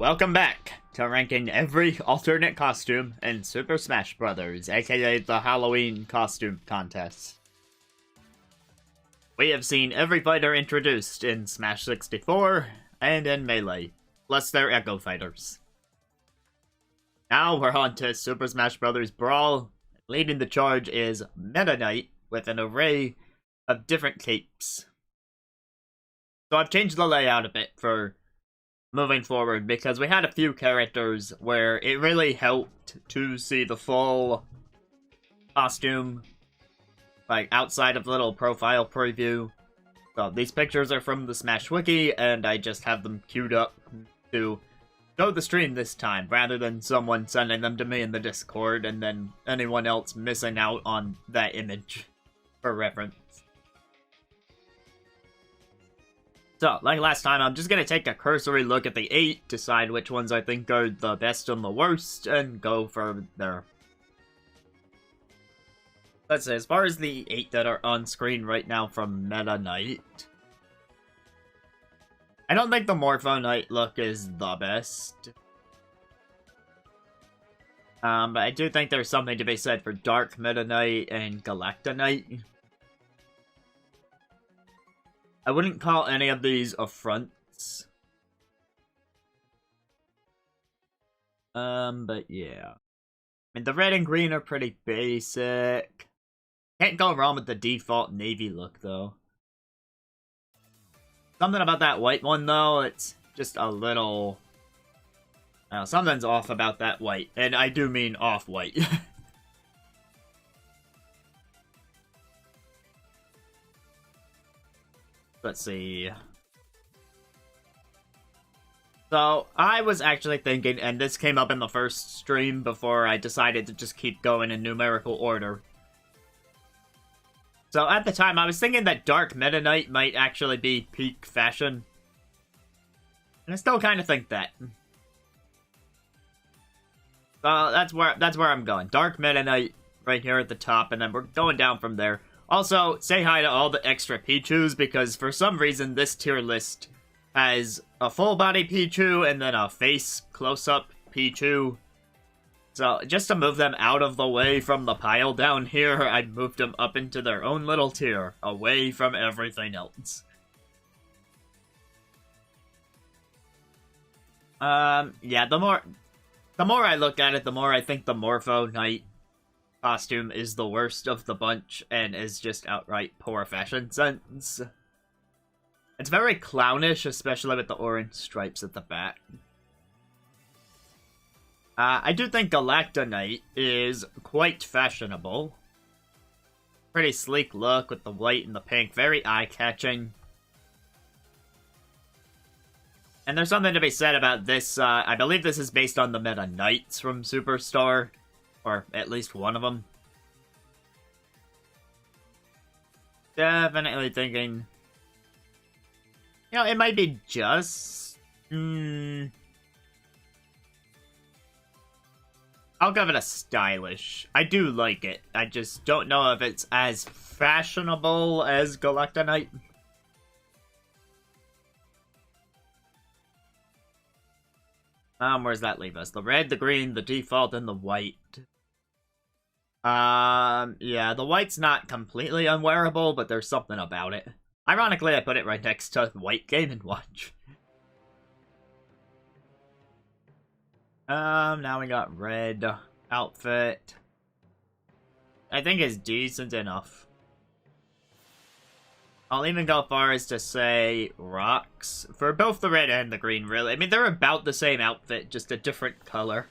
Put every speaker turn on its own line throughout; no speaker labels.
Welcome back to ranking every alternate costume in Super Smash Bros., aka the Halloween costume contest. We have seen every fighter introduced in Smash 64 and in Melee, plus their Echo fighters. Now we're on to Super Smash Bros. Brawl. Leading the charge is Meta Knight with an array of different capes. So I've changed the layout a bit for moving forward because we had a few characters where it really helped to see the full costume, like outside of the little profile preview. So these pictures are from the Smash Wiki, and I just have them queued up to show the stream this time, rather than someone sending them to me in the Discord and then anyone else missing out on that image for reference. So, like last time, I'm just gonna take a cursory look at the 8, decide which ones I think are the best and the worst, and go from there. Let's say, as far as the 8 that are on screen right now from Meta Knight, I don't think the Morpho Knight look is the best. But I do think there's something to be said for Dark Meta Knight and Galacta Knight. I wouldn't call any of these affronts. But yeah. I mean, the red and green are pretty basic. Can't go wrong with the default navy look, though. Something about that white one, though, it's just a little... something's off about that white. And I do mean off-white. Let's see. So, I was actually thinking, and this came up in the first stream before I decided to just keep going in numerical order. So, at the time, I was thinking that Dark Meta Knight might actually be peak fashion. And I still kind of think that. So, that's where I'm going. Dark Meta Knight right here at the top, and then we're going down from there. Also, say hi to all the extra Pichus, because for some reason this tier list has a full-body Pichu and then a face close-up Pichu. So, just to move them out of the way from the pile down here, I moved them up into their own little tier, away from everything else. Yeah, the more I look at it, the more I think the Morpho Knight costume is the worst of the bunch and is just outright poor fashion sense. It's very clownish, especially with the orange stripes at the back. I do think Galacta Knight is quite fashionable. Pretty sleek look with the white and the pink, very eye-catching. And there's something to be said about this. I believe this is based on the Meta Knights from Superstar. Or at least one of them. Definitely thinking... You know, it might be just... I'll give it a stylish. I do like it. I just don't know if it's as fashionable as Galacta Knight. Where's that leave us? The red, the green, the default, and the white. Yeah, the white's not completely unwearable, but there's something about it. Ironically, I put it right next to White Game & Watch. Now we got red outfit. I think it's decent enough. I'll even go far as to say rocks for both the red and the green, really. I mean, they're about the same outfit, just a different color.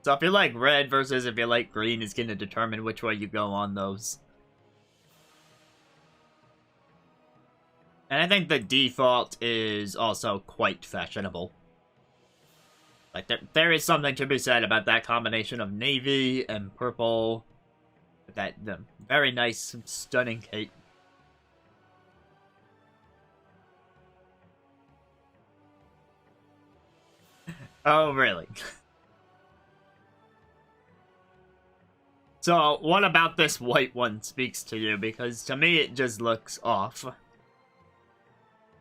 So if you like red versus if you like green is going to determine which way you go on those. And I think the default is also quite fashionable. Like, there is something to be said about that combination of navy and purple. The very nice, stunning cape. Oh, really? So, what about this white one speaks to you? Because to me, it just looks off.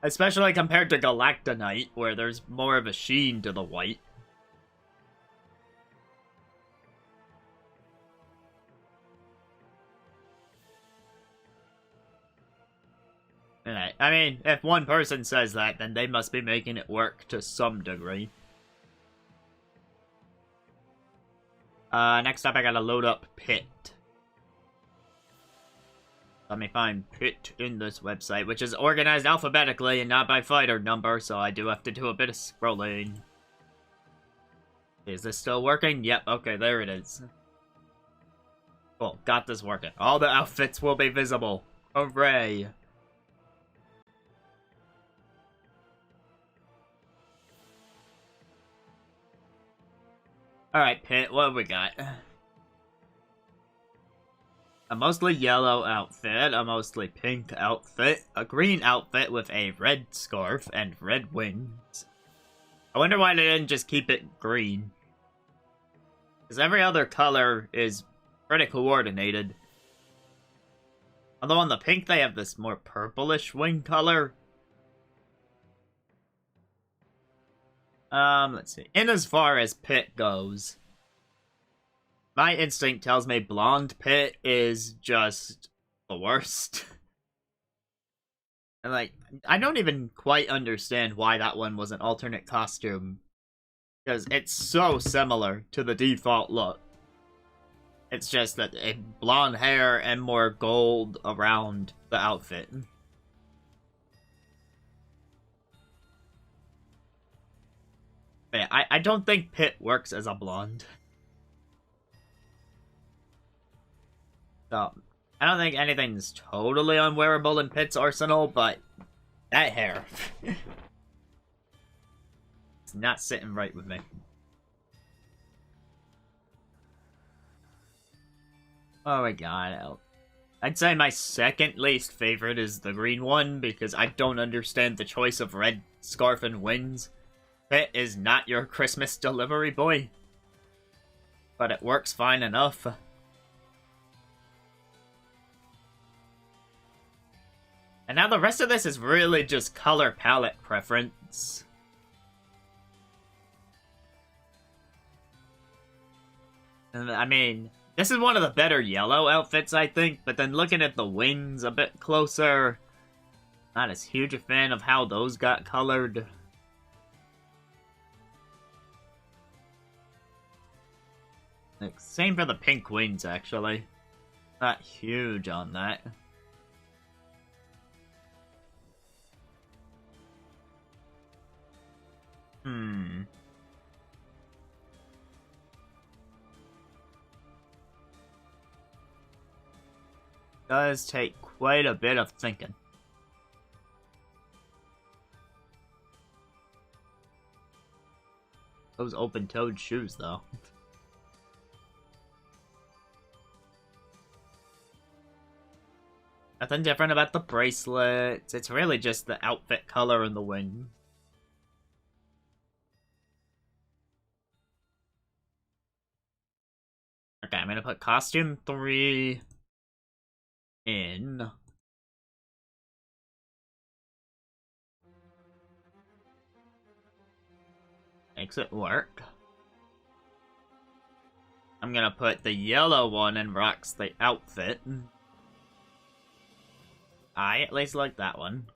Especially compared to Galactonite, where there's more of a sheen to the white. I mean, if one person says that, then they must be making it work to some degree. Next up I gotta load up Pit. Let me find Pit in this website, which is organized alphabetically and not by fighter number, so I do have to do a bit of scrolling. Is this still working? Yep, okay, there it is. Cool, got this working. All the outfits will be visible. Hooray! Alright, Pit, what have we got? A mostly yellow outfit, a mostly pink outfit, a green outfit with a red scarf, and red wings. I wonder why they didn't just keep it green. Because every other color is pretty coordinated. Although on the pink they have this more purplish wing color. Let's see. In as far as Pit goes, my instinct tells me blonde Pit is just the worst. And like, I don't even quite understand why that one was an alternate costume. Because it's so similar to the default look. It's just that a blonde hair and more gold around the outfit. Yeah, I don't think Pit works as a blonde. So, I don't think anything's totally unwearable in Pit's arsenal, but that hair. It's not sitting right with me. Oh my god. I'd say my second least favorite is the green one, because I don't understand the choice of red scarf and wings. Pit is not your Christmas delivery boy. But it works fine enough. And now the rest of this is really just color palette preference. And I mean, this is one of the better yellow outfits, I think, but then looking at the wings a bit closer, not as huge a fan of how those got colored. Like, same for the pink wings, actually. Not huge on that. Does take quite a bit of thinking. Those open-toed shoes, though. Nothing different about the bracelets. It's really just the outfit color and the wing. Okay, I'm gonna put costume 3 in. Makes it work. I'm gonna put the yellow one in rocks the outfit. I at least like that one.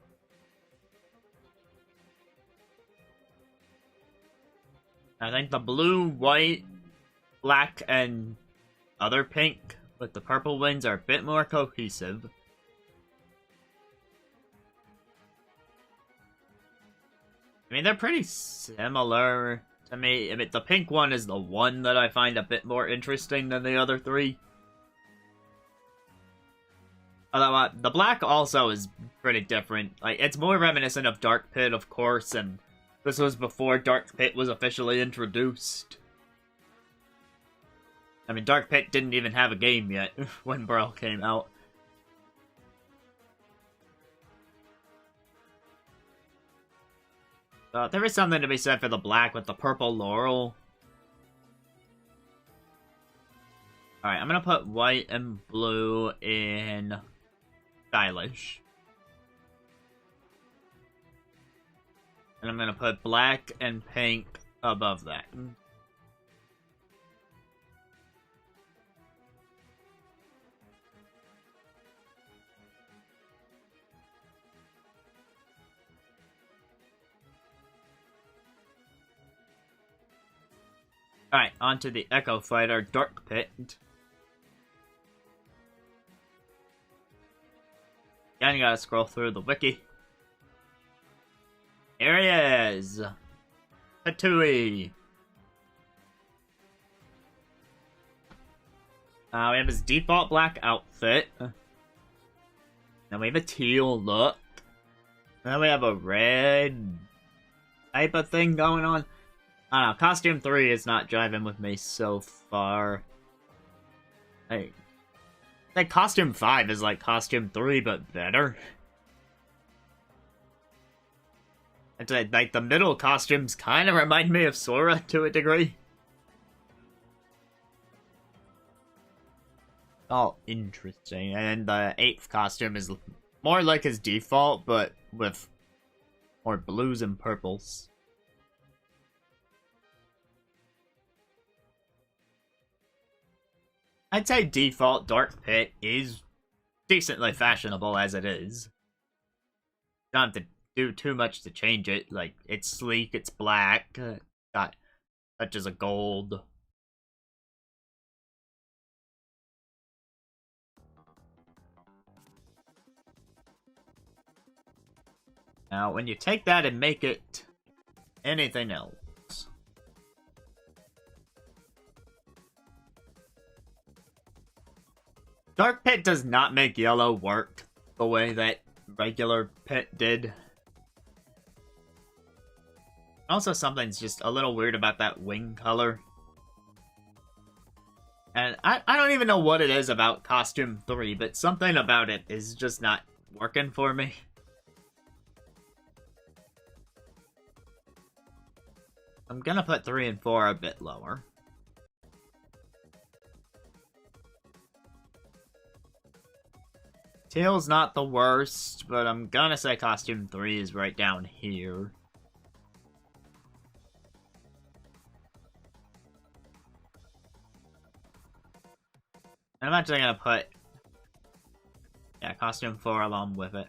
I think the blue, white, black, and other pink with the purple wings are a bit more cohesive. I mean, they're pretty similar to me. I mean, the pink one is the one that I find a bit more interesting than the other three. Although, the black also is pretty different. Like, it's more reminiscent of Dark Pit, of course, and this was before Dark Pit was officially introduced. I mean, Dark Pit didn't even have a game yet when Brawl came out. There is something to be said for the black with the purple laurel. Alright, I'm gonna put white and blue in stylish. And I'm gonna put black and pink above that. Alright, onto the Echo Fighter Dark Pit. Again, you gotta scroll through the wiki. Here he is! Hatui! We have his default black outfit. Then we have a teal look. Then we have a red type of thing going on. I don't know, Costume 3 is not driving with me so far. Hey, like Costume 5 is like Costume 3, but better. I'd say, like, the middle costumes kind of remind me of Sora to a degree. Oh, interesting. And the 8th costume is more like his default, but with more blues and purples. I'd say default Dark Pit is decently fashionable as it is. You don't have to do too much to change it. Like, it's sleek, it's black, got touches of gold. Now, when you take that and make it anything else, Dark Pit does not make yellow work the way that regular Pit did. Also, something's just a little weird about that wing color. And I don't even know what it is about Costume 3, but something about it is just not working for me. I'm gonna put 3 and 4 a bit lower. Teal's not the worst, but I'm gonna say Costume 3 is right down here. And I'm actually gonna put, yeah, Costume 4 along with it.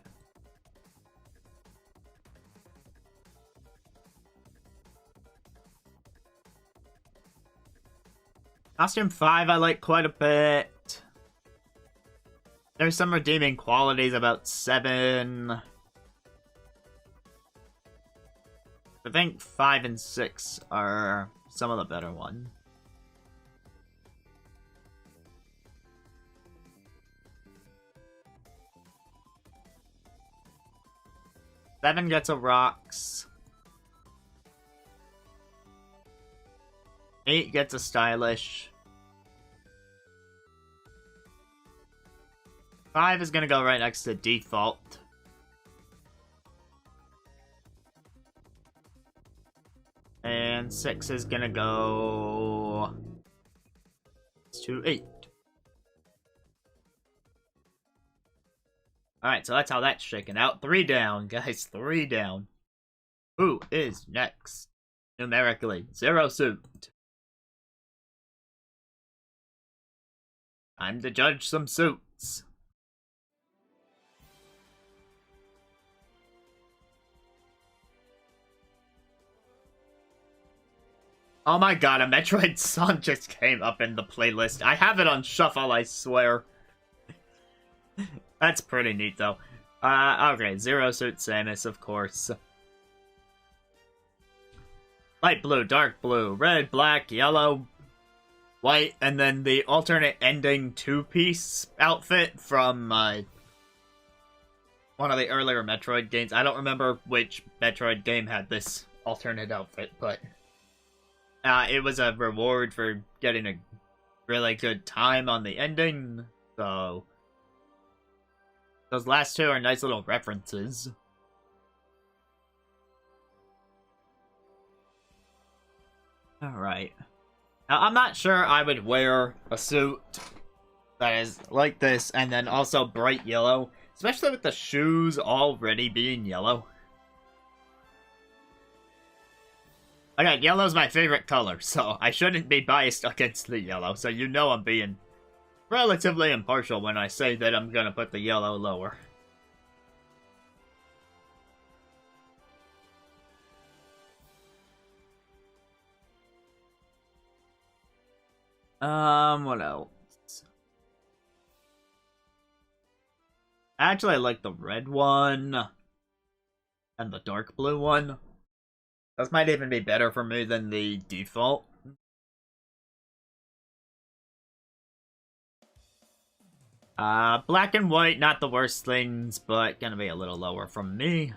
Costume 5 I like quite a bit. There's some redeeming qualities about 7. I think 5 and 6 are some of the better ones. Seven gets a rocks. 8 gets a stylish. 5 is gonna go right next to default. And 6 is gonna go to 8. Alright, so that's how that's shaken out. 3 down, guys. 3 down. Who is next? Numerically, Zero Suit. Time to judge some suits. Oh my god, a Metroid song just came up in the playlist. I have it on shuffle, I swear. That's pretty neat, though. Okay, Zero Suit Samus, of course. Light blue, dark blue, red, black, yellow, white, and then the alternate ending two-piece outfit from, one of the earlier Metroid games. I don't remember which Metroid game had this alternate outfit, but it was a reward for getting a really good time on the ending, so those last two are nice little references. Alright. Now, I'm not sure I would wear a suit that is like this and then also bright yellow, especially with the shoes already being yellow. Okay, yellow's my favorite color, so I shouldn't be biased against the yellow, so you know I'm being relatively impartial when I say that I'm gonna put the yellow lower. What else? Actually, I like the red one and the dark blue one. Those might even be better for me than the default. Black and white, not the worst things, but gonna be a little lower from me.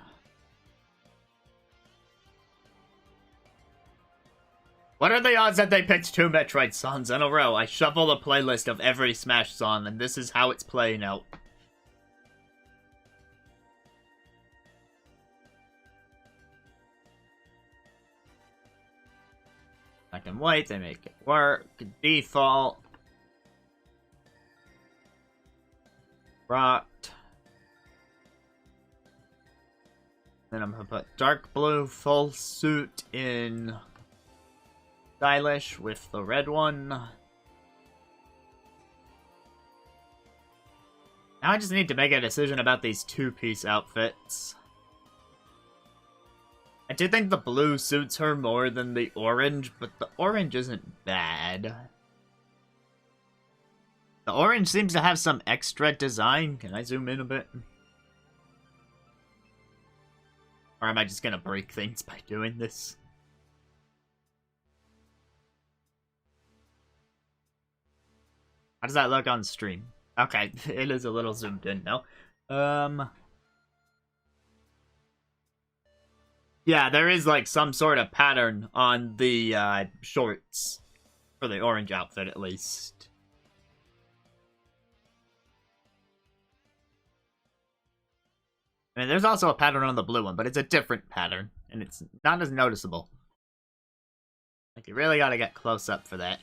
What are the odds that they picked 2 Metroid songs in a row? I shuffle a playlist of every Smash song, and this is how it's playing out. Black and white, they make it work. Default. Rocked. Then I'm gonna put dark blue full suit in stylish with the red one. Now I just need to make a decision about these 2-piece outfits. I do think the blue suits her more than the orange, but the orange isn't bad. The orange seems to have some extra design. Can I zoom in a bit? Or am I just gonna break things by doing this? How does that look on stream? Okay, it is a little zoomed in now. Yeah, there is like some sort of pattern on the shorts. For the orange outfit, at least. I mean, there's also a pattern on the blue one, but it's a different pattern. And it's not as noticeable. Like, you really gotta get close up for that.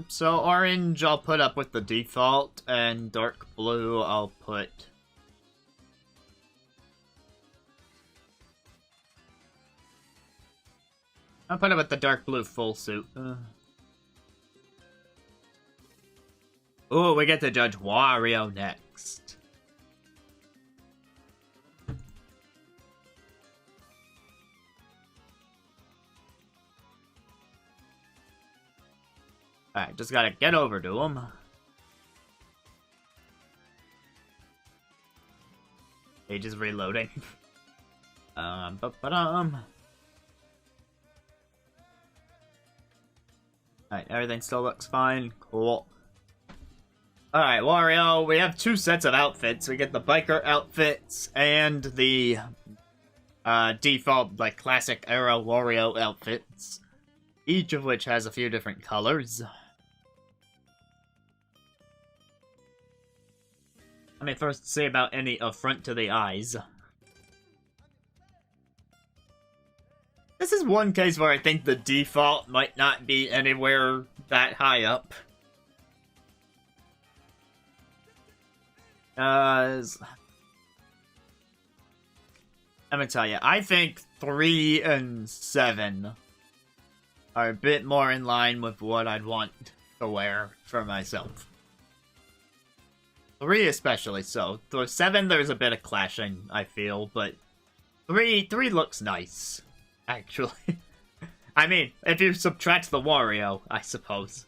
So orange I'll put up with the default, and dark blue I'll put... I'll put it with the dark blue full suit. Ooh, we get to judge Wario next. Alright, just gotta get over to him. Page is reloading. Alright, everything still looks fine. Cool. Alright, Wario, we have 2 sets of outfits. We get the biker outfits and the default, like, classic era Wario outfits. Each of which has a few different colors. Let me first see about any affront to the eyes. This is one case where I think the default might not be anywhere that high up. Let me tell you, I think 3 and 7 are a bit more in line with what I'd want to wear for myself. 3 especially so. For 7, there's a bit of clashing, I feel, but 3 looks nice, actually. I mean, if you subtract the Wario, I suppose.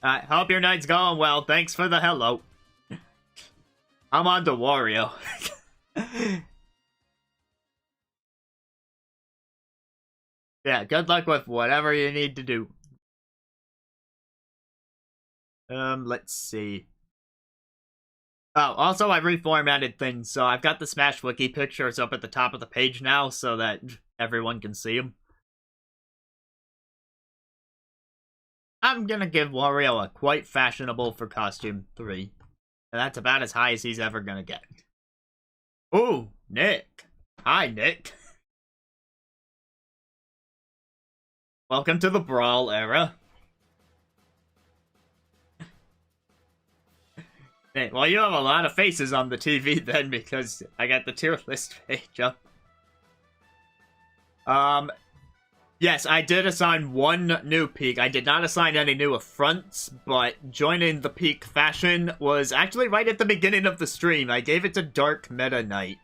I hope your night's going well. Thanks for the hello. I'm on to Wario. Yeah, good luck with whatever you need to do. Let's see. Oh, also I reformatted things, so I've got the Smash Wiki pictures up at the top of the page now so that everyone can see them. I'm gonna give Wario a quite fashionable for costume 3. And that's about as high as he's ever gonna get. Ooh, Nick. Hi, Nick. Welcome to the Brawl era. Hey, well, you have a lot of faces on the TV then, because I got the tier list page up. Yes, I did assign one new peak. I did not assign any new affronts, but joining the peak fashion was actually right at the beginning of the stream. I gave it to Dark Meta Knight.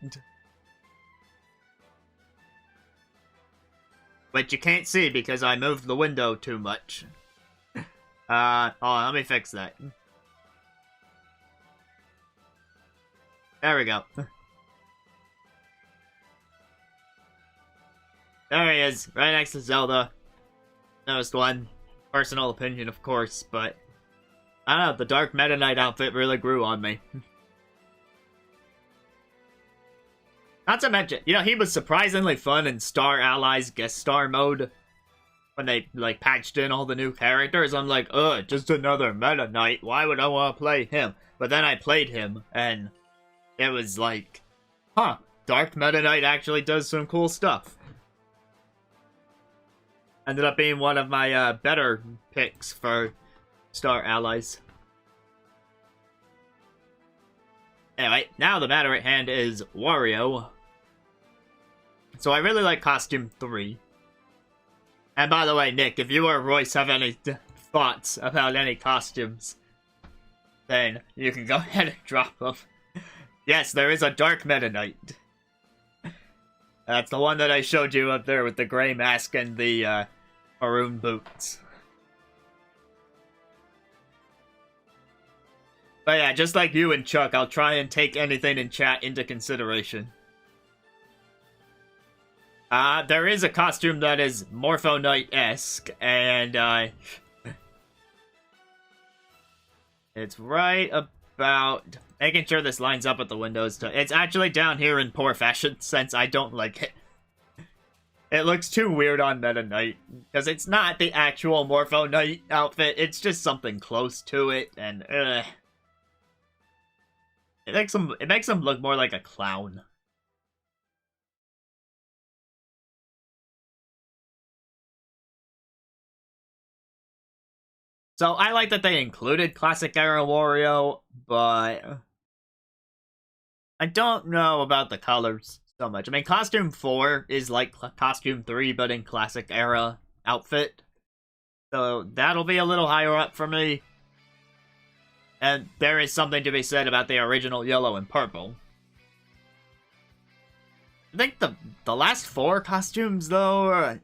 Which you can't see because I moved the window too much. Hold on, let me fix that. There we go. There he is, right next to Zelda. Newest one. Personal opinion, of course, but I don't know, the Dark Meta Knight outfit really grew on me. Not to mention, you know, he was surprisingly fun in Star Allies guest star mode. When they, like, patched in all the new characters, I'm like, ugh, just another Meta Knight, why would I want to play him? But then I played him, and it was like, huh, Dark Meta Knight actually does some cool stuff. Ended up being one of my better picks for Star Allies. Anyway, now the matter at hand is Wario. So I really like Costume 3. And by the way, Nick, if you or Royce have any thoughts about any costumes, then you can go ahead and drop them. Yes, there is a Dark Meta Knight. That's the one that I showed you up there with the gray mask and the maroon boots. But yeah, just like you and Chuck, I'll try and take anything in chat into consideration. There is a costume that is Morpho Knight-esque, and it's right about making sure this lines up with the windows. It's actually down here in poor fashion, since I don't like it. It looks too weird on Meta Knight, because it's not the actual Morpho Knight outfit, it's just something close to it, and It makes him look more like a clown. So I like that they included Classic Era Wario, but I don't know about the colors so much. I mean, Costume 4 is like Costume 3, but in Classic Era outfit. So that'll be a little higher up for me. And there is something to be said about the original yellow and purple. I think the last 4 costumes, though, are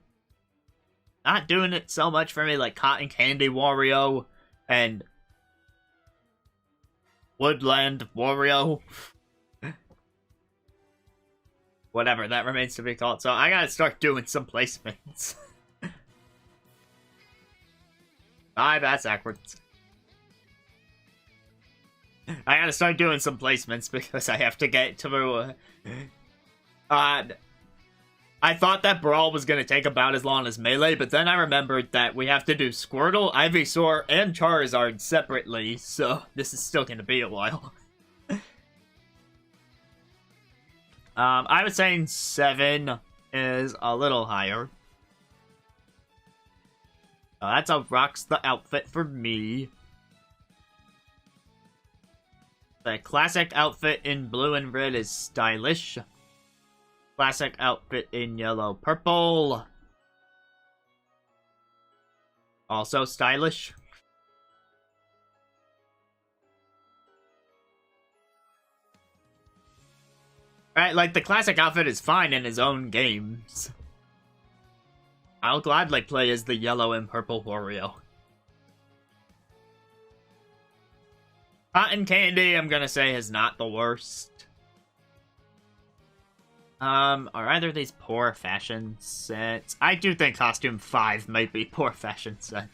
not doing it so much for me, like Cotton Candy Wario and Woodland Wario. Whatever that remains to be called. So I gotta start doing some placements. That's backwards. I gotta start doing some placements because I have to get to I thought that Brawl was gonna take about as long as Melee, but then I remembered that we have to do Squirtle, Ivysaur, and Charizard separately, so this is still gonna be a while. I was saying 7 is a little higher. That's a rocks the outfit for me. The classic outfit in blue and red is stylish. Classic outfit in yellow purple. Also stylish. Right, like the classic outfit is fine in his own games. I'll gladly play as the yellow and purple Wario. Cotton Candy, I'm gonna say, is not the worst. Are either of these poor fashion sets? I do think Costume 5 might be poor fashion sets.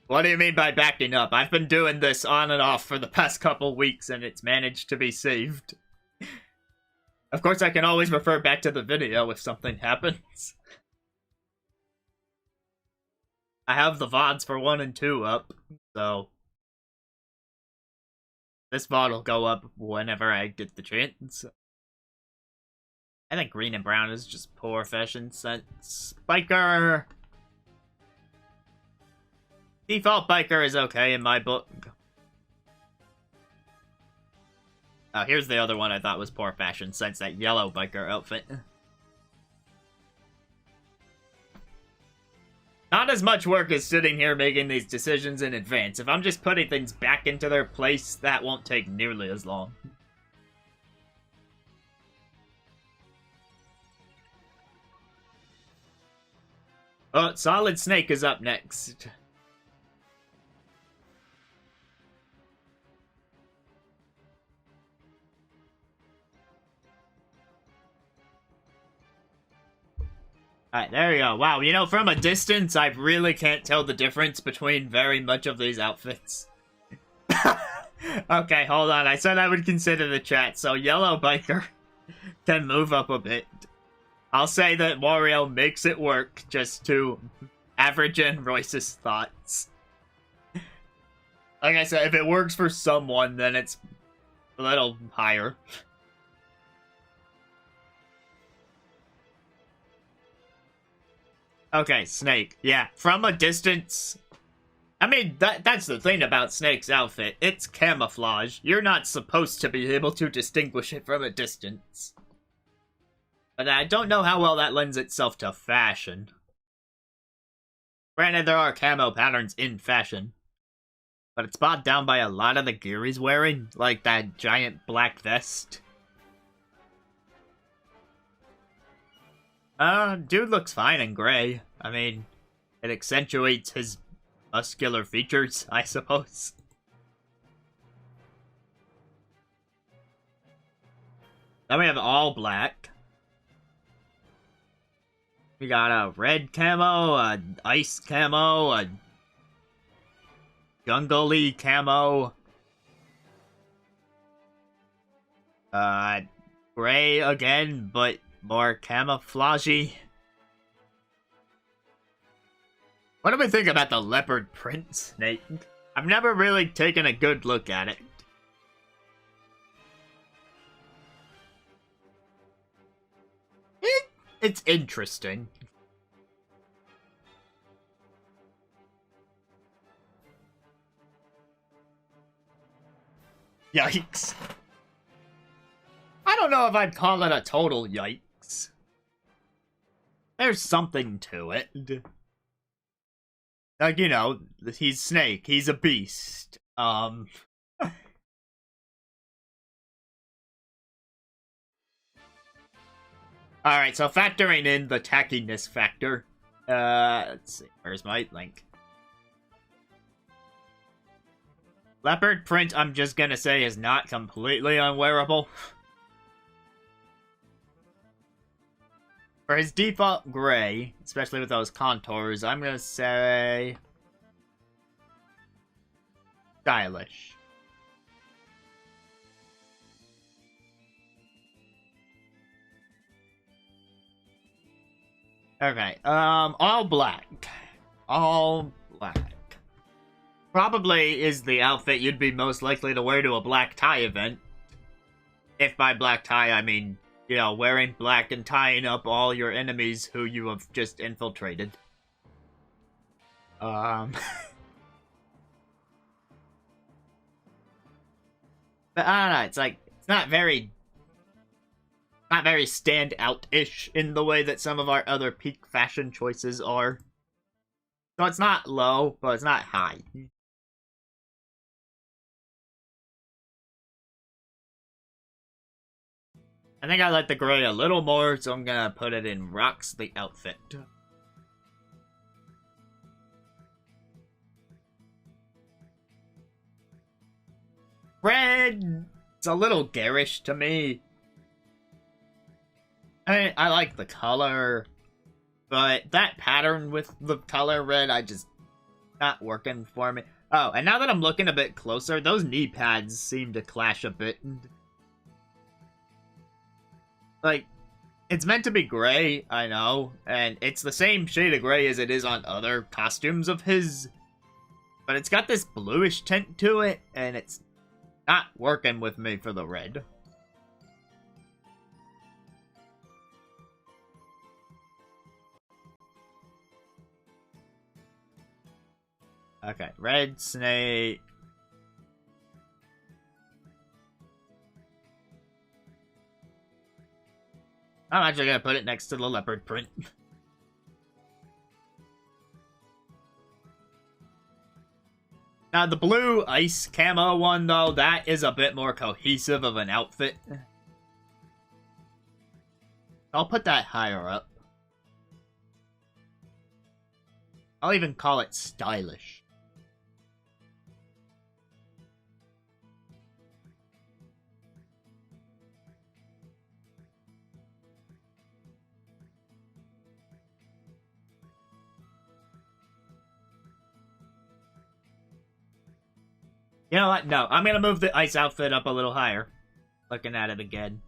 What do you mean by backing up? I've been doing this on and off for the past couple weeks and it's managed to be saved. Of course, I can always refer back to the video if something happens. I have the VODs for 1 and 2 up, so this VOD will go up whenever I get the chance. I think green and brown is just poor fashion sense. Biker! Default biker is okay in my book. Oh, here's the other one I thought was poor fashion sense, that yellow biker outfit. Not as much work as sitting here making these decisions in advance. If I'm just putting things back into their place, that won't take nearly as long. Oh, Solid Snake is up next. Alright, there you go. Wow, you know, from a distance, I really can't tell the difference between very much of these outfits. Okay, hold on. I said I would consider the chat, so Yellow Biker can move up a bit. I'll say that Wario makes it work just to average in Royce's thoughts. Like I said, if it works for someone, then it's a little higher. Okay, Snake. Yeah, from a distance... I mean, that's the thing about Snake's outfit. It's camouflage. You're not supposed to be able to distinguish it from a distance. But I don't know how well that lends itself to fashion. Granted, there are camo patterns in fashion. But it's bogged down by a lot of the gear he's wearing. Like that giant black vest. Dude looks fine in gray. I mean, it accentuates his muscular features, I suppose. Then we have all black. We got a red camo, a ice camo, a jungle-y camo. Gray again, but more camouflagey. What do we think about the leopard print snake? I've never really taken a good look at it. It's interesting. Yikes. I don't know if I'd call it a total yikes. There's something to it. Like, you know, he's Snake. He's a beast. Alright, so factoring in the tackiness factor. Let's see. Where's my link? Leopard print, I'm just gonna say, is not completely unwearable. For his default gray, especially with those contours, I'm gonna say... stylish. Okay, all black. All black. Probably is the outfit you'd be most likely to wear to a black tie event. If by black tie, I mean, you know, wearing black and tying up all your enemies who you have just infiltrated. But I don't know, it's like, it's not very stand-out-ish in the way that some of our other peak fashion choices are. So it's not low, but it's not high. I think I like the gray a little more, so I'm gonna put it in Rocks the Outfit. Red! It's a little garish to me. I mean, I like the color, but that pattern with the color red, not working for me. Oh, and now that I'm looking a bit closer, those knee pads seem to clash a bit. Like, it's meant to be gray, I know, and it's the same shade of gray as it is on other costumes of his, but it's got this bluish tint to it, and it's not working with me for the red. Okay, red snake. I'm actually gonna put it next to the leopard print. Now, the blue ice camo one, though, that is a bit more cohesive of an outfit. I'll put that higher up. I'll even call it stylish. You know what? No, I'm gonna move the ice outfit up a little higher. Looking at it again.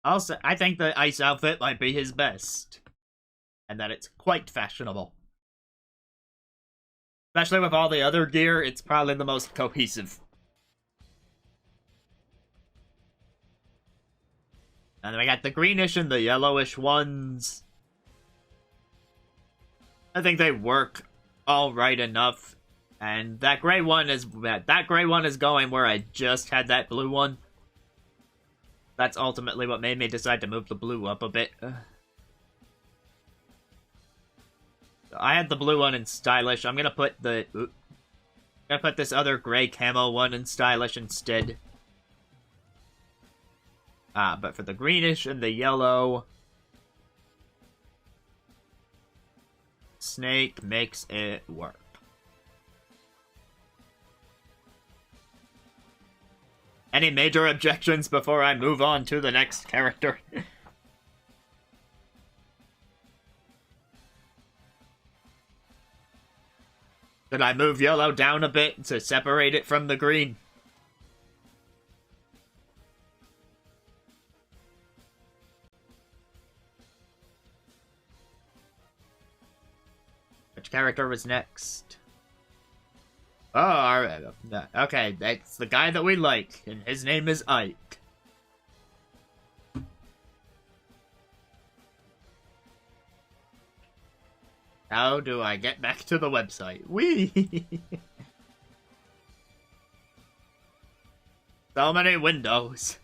Also, I think the ice outfit might be his best. And that it's quite fashionable. Especially with all the other gear, it's probably the most cohesive. And then we got the greenish and the yellowish ones. I think they work all right enough, and that gray one is going where I just had that blue one. That's ultimately what made me decide to move the blue up a bit. I had the blue one in stylish. I'm gonna put this other gray camo one in stylish instead. But for the greenish and the yellow, Snake makes it work. Any major objections before I move on to the next character? Did I move yellow down a bit to separate it from the green? Which character was next? Oh, alright. Okay, that's the guy that we like, and his name is Ike. How do I get back to the website? Whee! So many windows.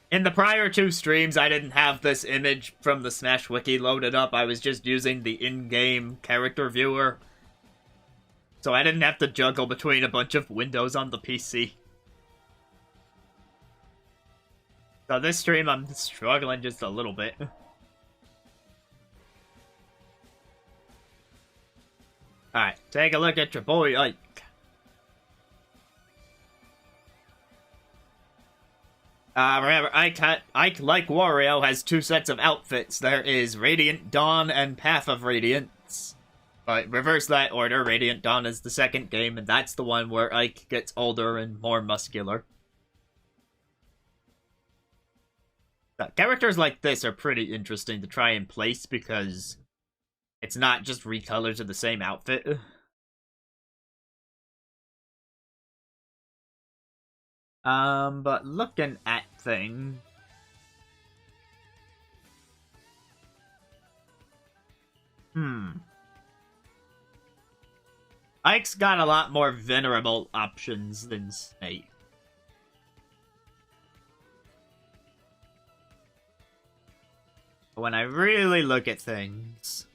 In the prior two streams, I didn't have this image from the Smash Wiki loaded up. I was just using the in-game character viewer. So I didn't have to juggle between a bunch of windows on the PC. So this stream, I'm struggling just a little bit. Alright, take a look at your boy Ike. Remember, Ike, like Wario, has two sets of outfits. There is Radiant Dawn and Path of Radiance. But reverse that order, Radiant Dawn is the second game, and that's the one where Ike gets older and more muscular. Characters like this are pretty interesting to try and place because it's not just recolors of the same outfit. But looking at things... Ike's got a lot more venerable options than Snake. When I really look at things,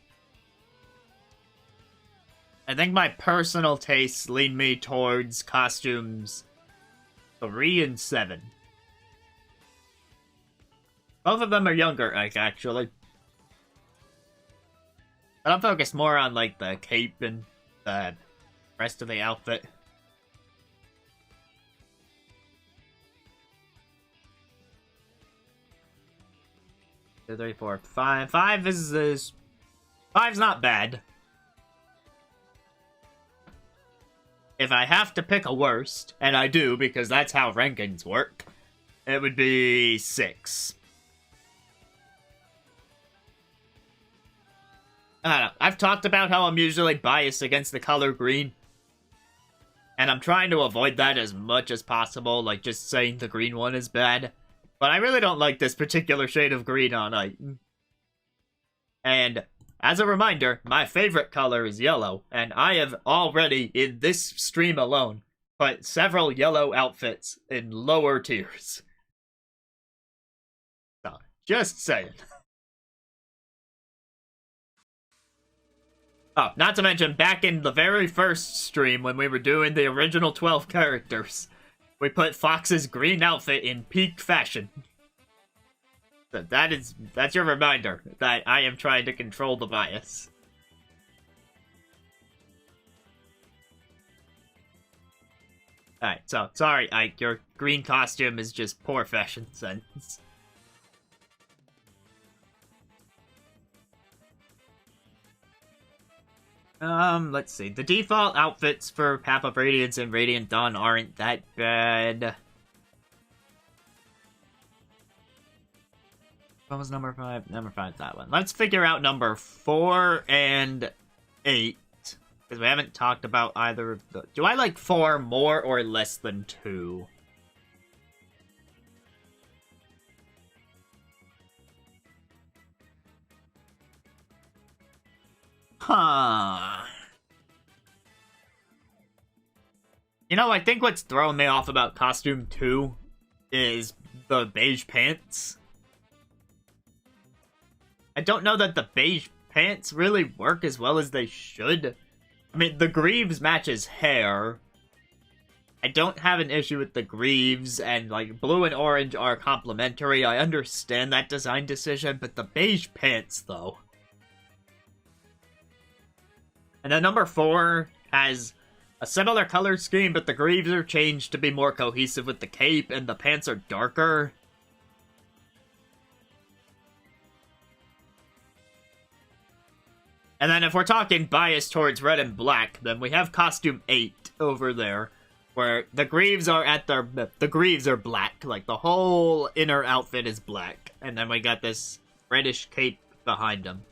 I think my personal tastes lean me towards costumes 3 and 7. Both of them are younger, Ike, actually. But I'm focused more on, like, the cape and the rest of the outfit. Two, three, four, five. Five's not bad. If I have to pick a worst, and I do because that's how rankings work, it would be 6. I don't know. I've talked about how I'm usually biased against the color green. And I'm trying to avoid that as much as possible, like just saying the green one is bad. But I really don't like this particular shade of green on Item. And as a reminder, my favorite color is yellow, and I have already, in this stream alone, put several yellow outfits in lower tiers. So, just saying. Oh, not to mention, back in the very first stream when we were doing the original 12 characters, we put Fox's green outfit in peak fashion. So that's your reminder that I am trying to control the bias. Alright, so, sorry, Ike, your green costume is just poor fashion sense. Let's see. The default outfits for Path of Radiance and Radiant Dawn aren't that bad. What was number 5? Number 5's that one. Let's figure out number 4 and 8. Because we haven't talked about either of the... Do I like 4 more or less than 2? Huh. You know, I think what's throwing me off about Costume 2 is the beige pants. I don't know that the beige pants really work as well as they should. I mean, the greaves match his hair. I don't have an issue with the greaves, and, like, blue and orange are complementary. I understand that design decision, but the beige pants, though. And then number 4 has a similar color scheme, but the greaves are changed to be more cohesive with the cape, and the pants are darker. And then if we're talking bias towards red and black, then we have Costume 8 over there, where the greaves are the greaves are black, like the whole inner outfit is black. And then we got this reddish cape behind him,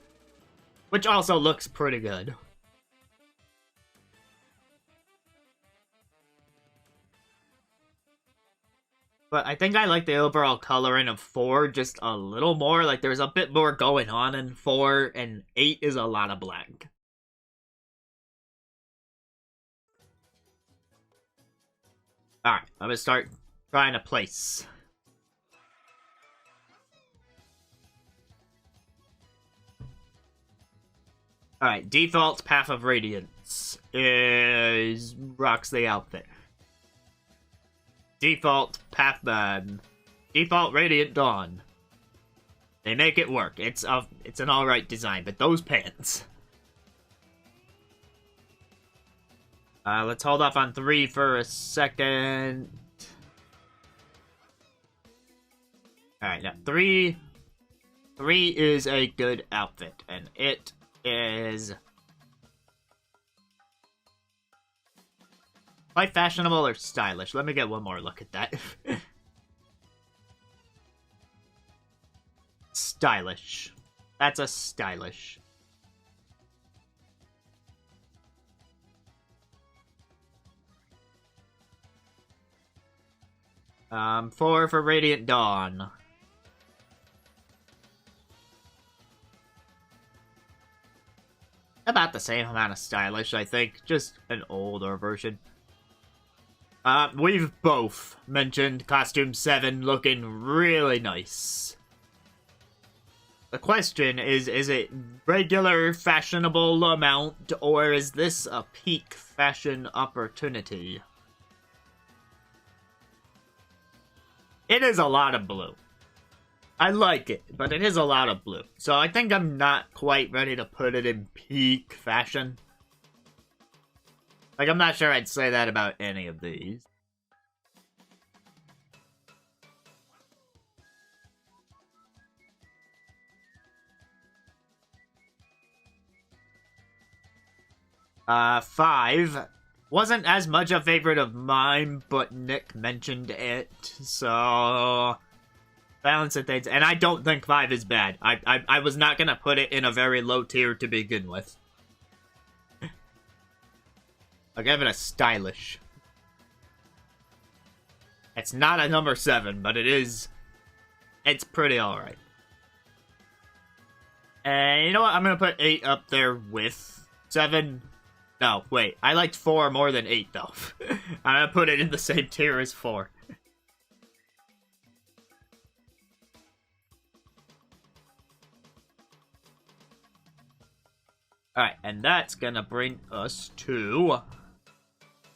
which also looks pretty good. But I think I like the overall coloring of 4 just a little more. Like, there's a bit more going on in 4, and 8 is a lot of black. Alright, I'm gonna start trying to place. Alright, default Path of Radiance rocks the outfit. Default default Radiant Dawn. They make it work. It's an alright design, but those pants. Let's hold off on 3 for a second. Alright, now 3 is a good outfit, and it is quite fashionable or stylish. Let me get one more look at that. Stylish. That's a stylish. Four for Radiant Dawn. About the same amount of stylish, I think. Just an older version. We've both mentioned Costume 7 looking really nice. The question is it regular fashionable amount, or is this a peak fashion opportunity? It is a lot of blue. I like it, but it is a lot of blue. So I think I'm not quite ready to put it in peak fashion. Like, I'm not sure I'd say that about any of these. Five wasn't as much a favorite of mine, but Nick mentioned it, so balance of things. And I don't think 5 is bad. I was not gonna put it in a very low tier to begin with. I'll give it a stylish. It's not a number 7, but it is it's pretty alright. And you know what? I'm gonna put 8 up there with 7. No, wait. I liked 4 more than 8, though. I'm gonna put it in the same tier as 4. Alright, and that's gonna bring us to...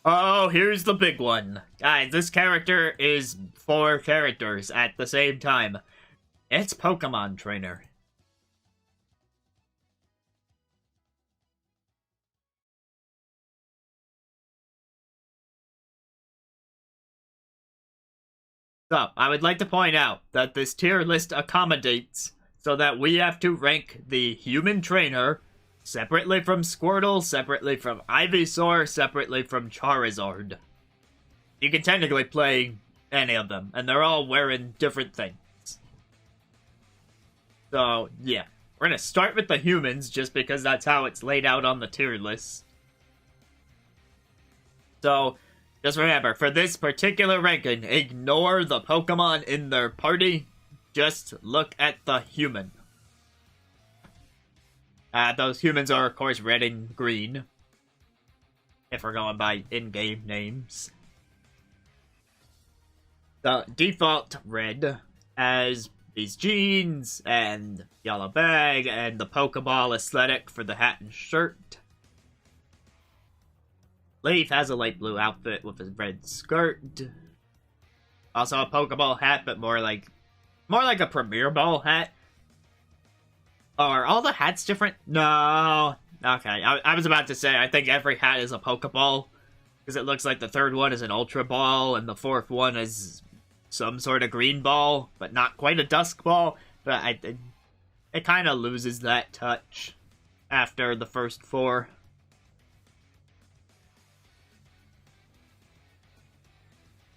Oh, here's the big one. Guys, this character is 4 characters at the same time. It's Pokemon Trainer. So, I would like to point out that this tier list accommodates so that we have to rank the human trainer separately from Squirtle, separately from Ivysaur, separately from Charizard. You can technically play any of them, and they're all wearing different things. So, yeah. We're gonna start with the humans, just because that's how it's laid out on the tier list. So, just remember, for this particular ranking, ignore the Pokemon in their party. Just look at the human. Those humans are, of course, red and green. If we're going by in-game names. The default red has these jeans, and yellow bag, and the Pokeball aesthetic for the hat and shirt. Leaf has a light blue outfit with a red skirt. Also a Pokeball hat, but more like a Premier Ball hat. Are all the hats different? No. Okay, I was about to say, I think every hat is a Pokeball. Because it looks like the third one is an Ultra Ball, and the fourth one is some sort of green ball, but not quite a Dusk Ball. But it kind of loses that touch after the first 4.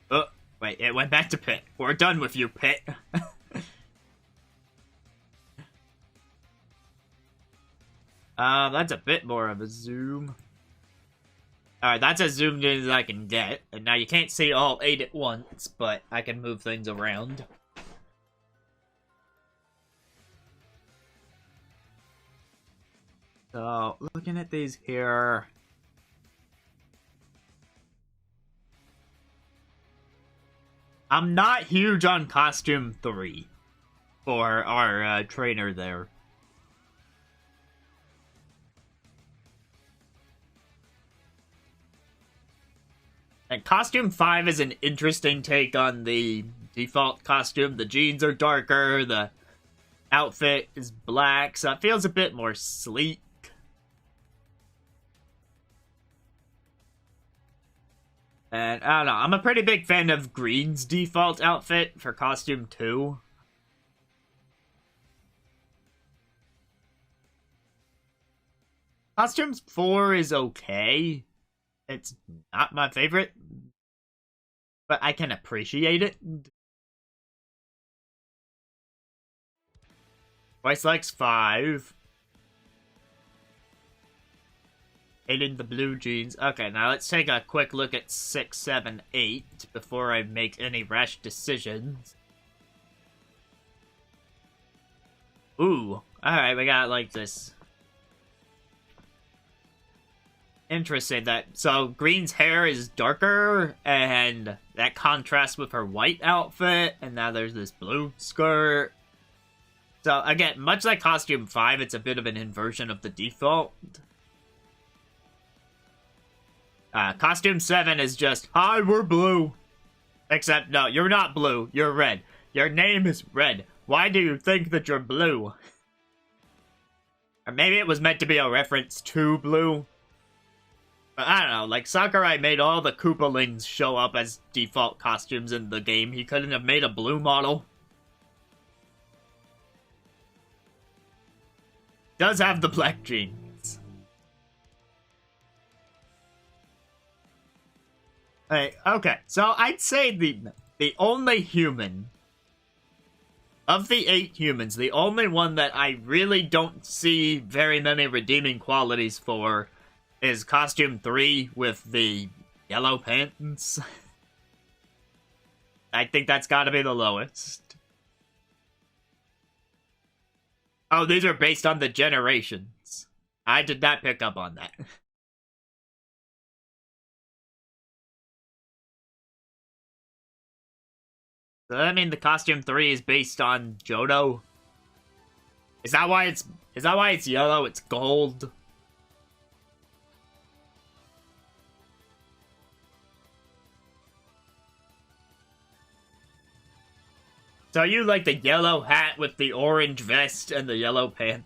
Oh, wait, it went back to Pit. We're done with you, Pit. That's a bit more of a zoom. Alright, that's as zoomed in as I can get. And now you can't see all 8 at once, but I can move things around. So, looking at these here... I'm not huge on Costume 3 for our trainer there. And Costume 5 is an interesting take on the default costume. The jeans are darker, the outfit is black, so it feels a bit more sleek. And, I don't know, I'm a pretty big fan of Green's default outfit for Costume 2. Costume 4 is okay. It's not my favorite, but I can appreciate it. Twice likes 5. Hating the blue jeans. Okay, now let's take a quick look at 6, 7, 8 before I make any rash decisions. Ooh, alright, we got like this. Interesting so Green's hair is darker, and that contrasts with her white outfit, and now there's this blue skirt. So again, much like Costume 5, it's a bit of an inversion of the default. Costume 7 is just, hi, we're blue. Except, no, you're not blue, you're red. Your name is Red. Why do you think that you're blue? Or maybe it was meant to be a reference to blue. But I don't know, like, Sakurai made all the Koopalings show up as default costumes in the game. He couldn't have made a blue model. Does have the black jeans. Hey, okay, so I'd say the only human, of the 8 humans, the only one that I really don't see very many redeeming qualities for is Costume 3 with the yellow pants. I think that's gotta be the lowest. Oh, these are based on the generations. I did not pick up on that. Does that mean the costume 3 is based on Johto? Is that why it's yellow? It's gold. So you like the yellow hat with the orange vest and the yellow pants?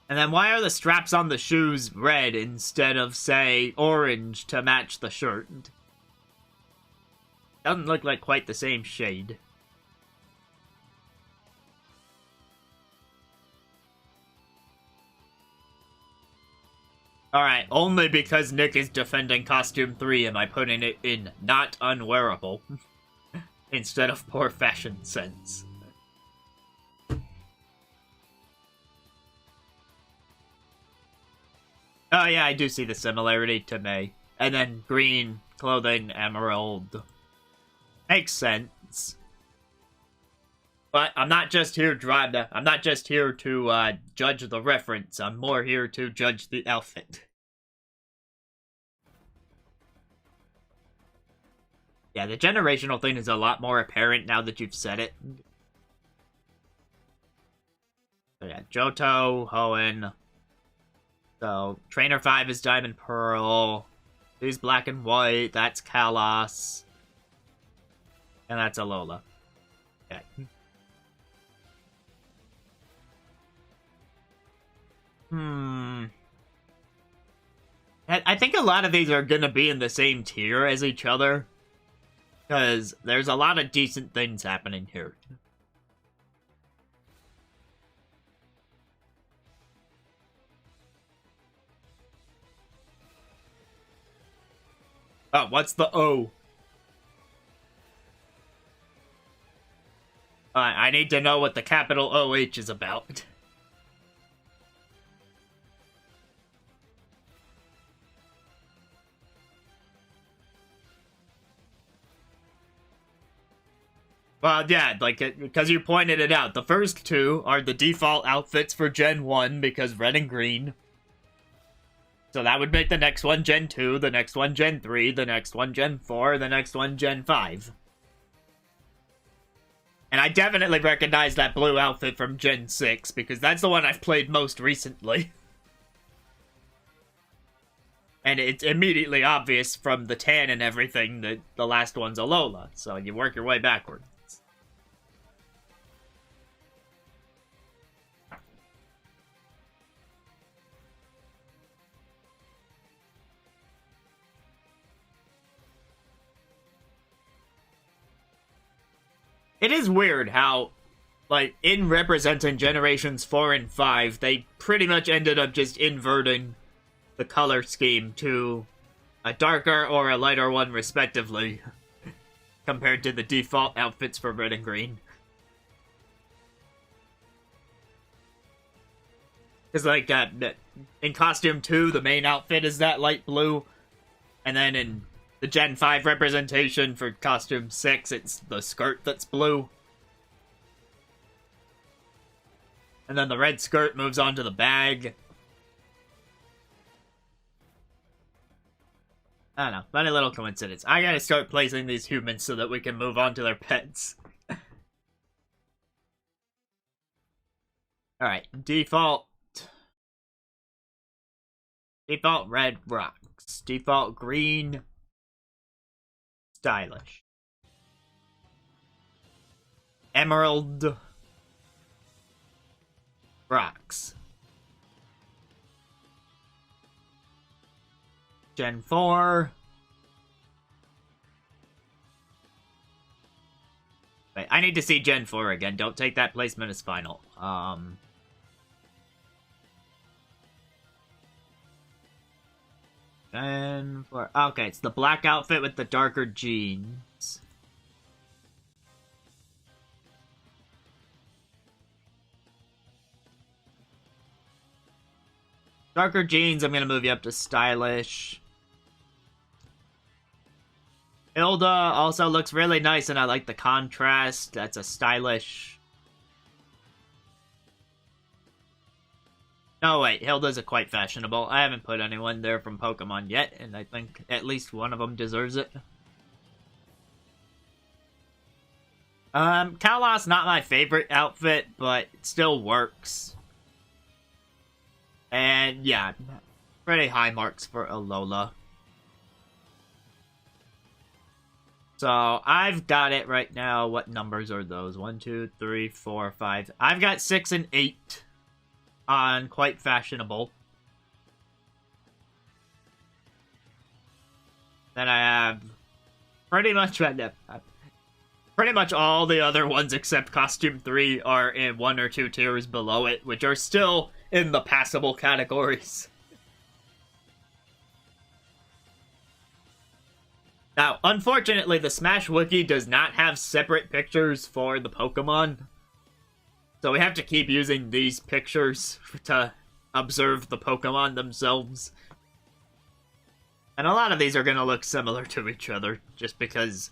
And then why are the straps on the shoes red instead of, say, orange to match the shirt? Doesn't look like quite the same shade. Alright, only because Nick is defending costume 3 am I putting it in not unwearable instead of poor fashion sense. Oh yeah, I do see the similarity to May. And then green clothing, emerald. Makes sense. But I'm not just here to judge the reference. I'm more here to judge the outfit. Yeah, the generational thing is a lot more apparent now that you've said it. So yeah, Johto, Hoenn. So, Trainer 5 is Diamond Pearl. He's black and white. That's Kalos. And that's Alola. Okay. I think a lot of these are gonna be in the same tier as each other. Because there's a lot of decent things happening here. Oh, what's the O? I need to know what the capital OH is about. Well, yeah, because you pointed it out. The first two are the default outfits for Gen 1 because red and green. So that would make the next one Gen 2, the next one Gen 3, the next one Gen 4, the next one Gen 5. And I definitely recognize that blue outfit from Gen 6 because that's the one I've played most recently. And it's immediately obvious from the tan and everything that the last one's Alola. So you work your way backwards. It is weird how, like, in representing Generations 4 and 5, they pretty much ended up just inverting the color scheme to a darker or a lighter one, respectively, compared to the default outfits for red and green. Because, like, in Costume 2, the main outfit is that light blue, and then in the Gen 5 representation for Costume 6, it's the skirt that's blue. And then the red skirt moves on to the bag. I don't know. Funny little coincidence. I gotta start placing these humans so that we can move on to their pets. Alright, default. Default red rocks. Default green. Stylish. Emerald. Rocks. Gen 4. Wait, I need to see Gen 4 again. Don't take that placement as final. Gen 4. Okay, it's the black outfit with the darker jeans. Darker jeans, I'm gonna move you up to stylish. Hilda also looks really nice, and I like the contrast. That's a stylish... No, wait, Hilda's a quite fashionable. I haven't put anyone there from Pokemon yet, and I think at least one of them deserves it. Kalos, not my favorite outfit, but it still works. And yeah, pretty high marks for Alola. So I've got it right now. What numbers are those? 1, 2, 3, 4, 5. I've got 6 and 8 on quite fashionable. Then I have pretty much all the other ones except Costume 3 are in 1 or 2 tiers below it, which are still in the passable categories. Now, unfortunately, the Smash Wiki does not have separate pictures for the Pokemon. So we have to keep using these pictures to observe the Pokemon themselves. And a lot of these are going to look similar to each other, just because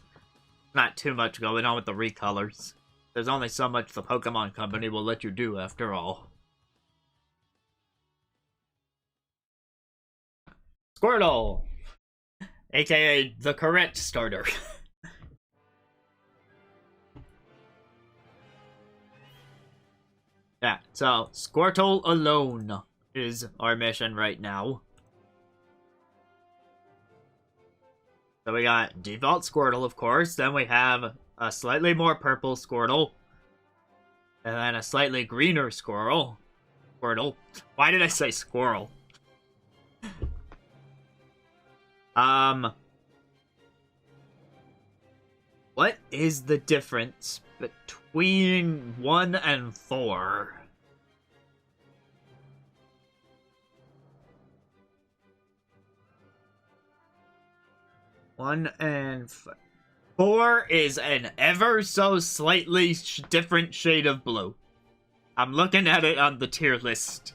not too much going on with the recolors. There's only so much the Pokemon Company will let you do, after all. Squirtle! AKA the correct starter. Yeah, so Squirtle alone is our mission right now. So we got default Squirtle, of course. Then we have a slightly more purple Squirtle. And then a slightly greener Squirtle. Why did I say squirrel? What is the difference between 1 and 4? One and 4 is an ever so slightly different shade of blue. I'm looking at it on the tier list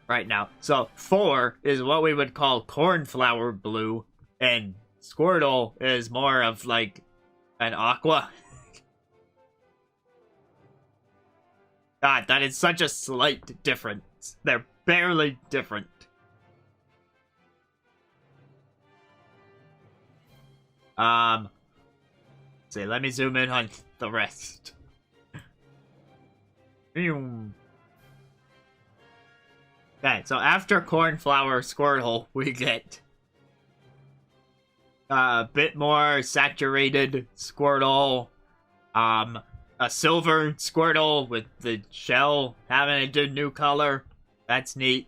right now. So 4 is what we would call cornflower blue, and Squirtle is more of like an aqua. God, that is such a slight difference. They're barely different. Let's see, let me zoom in on the rest. Okay, so after Cornflower Squirtle, we get a bit more saturated Squirtle, a silver Squirtle with the shell having a new color. That's neat.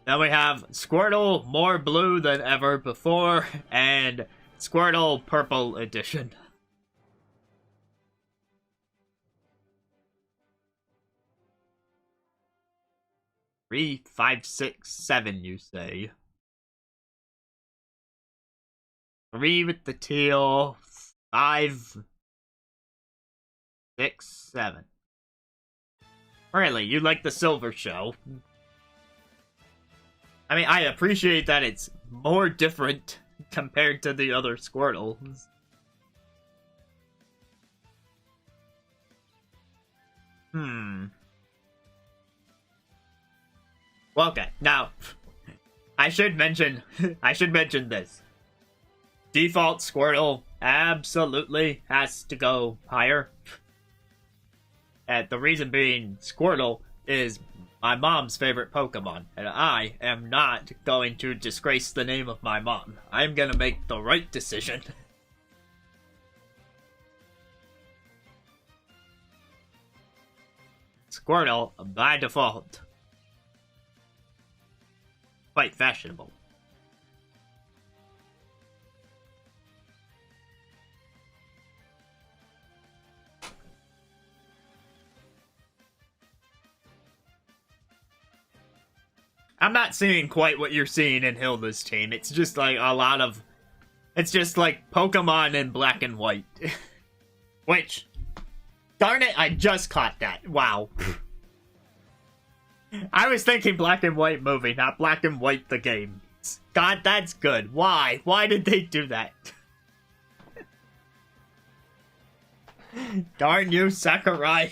Then we have Squirtle more blue than ever before, and Squirtle Purple Edition. 3, 5, 6, 7, you say? 3 with the teal, 5, 6, 7. Really, you like the silver show? I mean, I appreciate that it's more different compared to the other Squirtles. Well, okay, now, I should mention this. Default Squirtle absolutely has to go higher. And the reason being, Squirtle is my mom's favorite Pokemon, and I am not going to disgrace the name of my mom. I'm gonna make the right decision. Squirtle, by default. Quite fashionable. I'm not seeing quite what you're seeing in Hilda's team. It's just like a lot of... It's just like Pokemon in black and white. Which... Darn it, I just caught that. Wow. I was thinking black and white movie, not black and white the game. God, that's good. Why? Why did they do that? Darn you, Sakurai.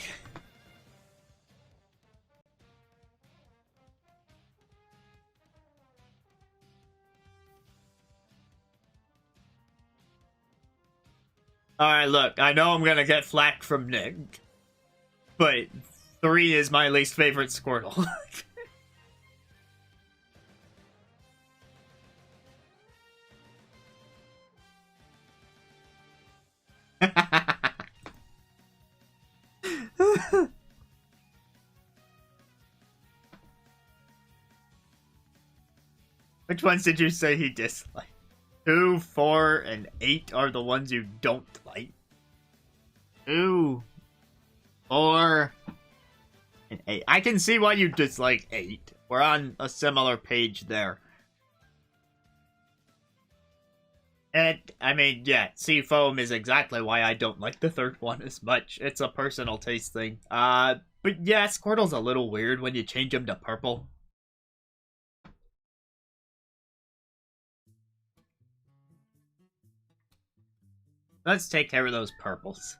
Alright, look, I know I'm gonna get flack from Nick, but 3 is my least favorite Squirtle. Which ones did you say he disliked? 2, 4, and 8 are the ones you don't like. 2, 4, and 8. I can see why you dislike 8. We're on a similar page there. And, I mean, yeah, Seafoam is exactly why I don't like the third one as much. It's a personal taste thing. But yeah, Squirtle's a little weird when you change him to purple. Let's take care of those purples.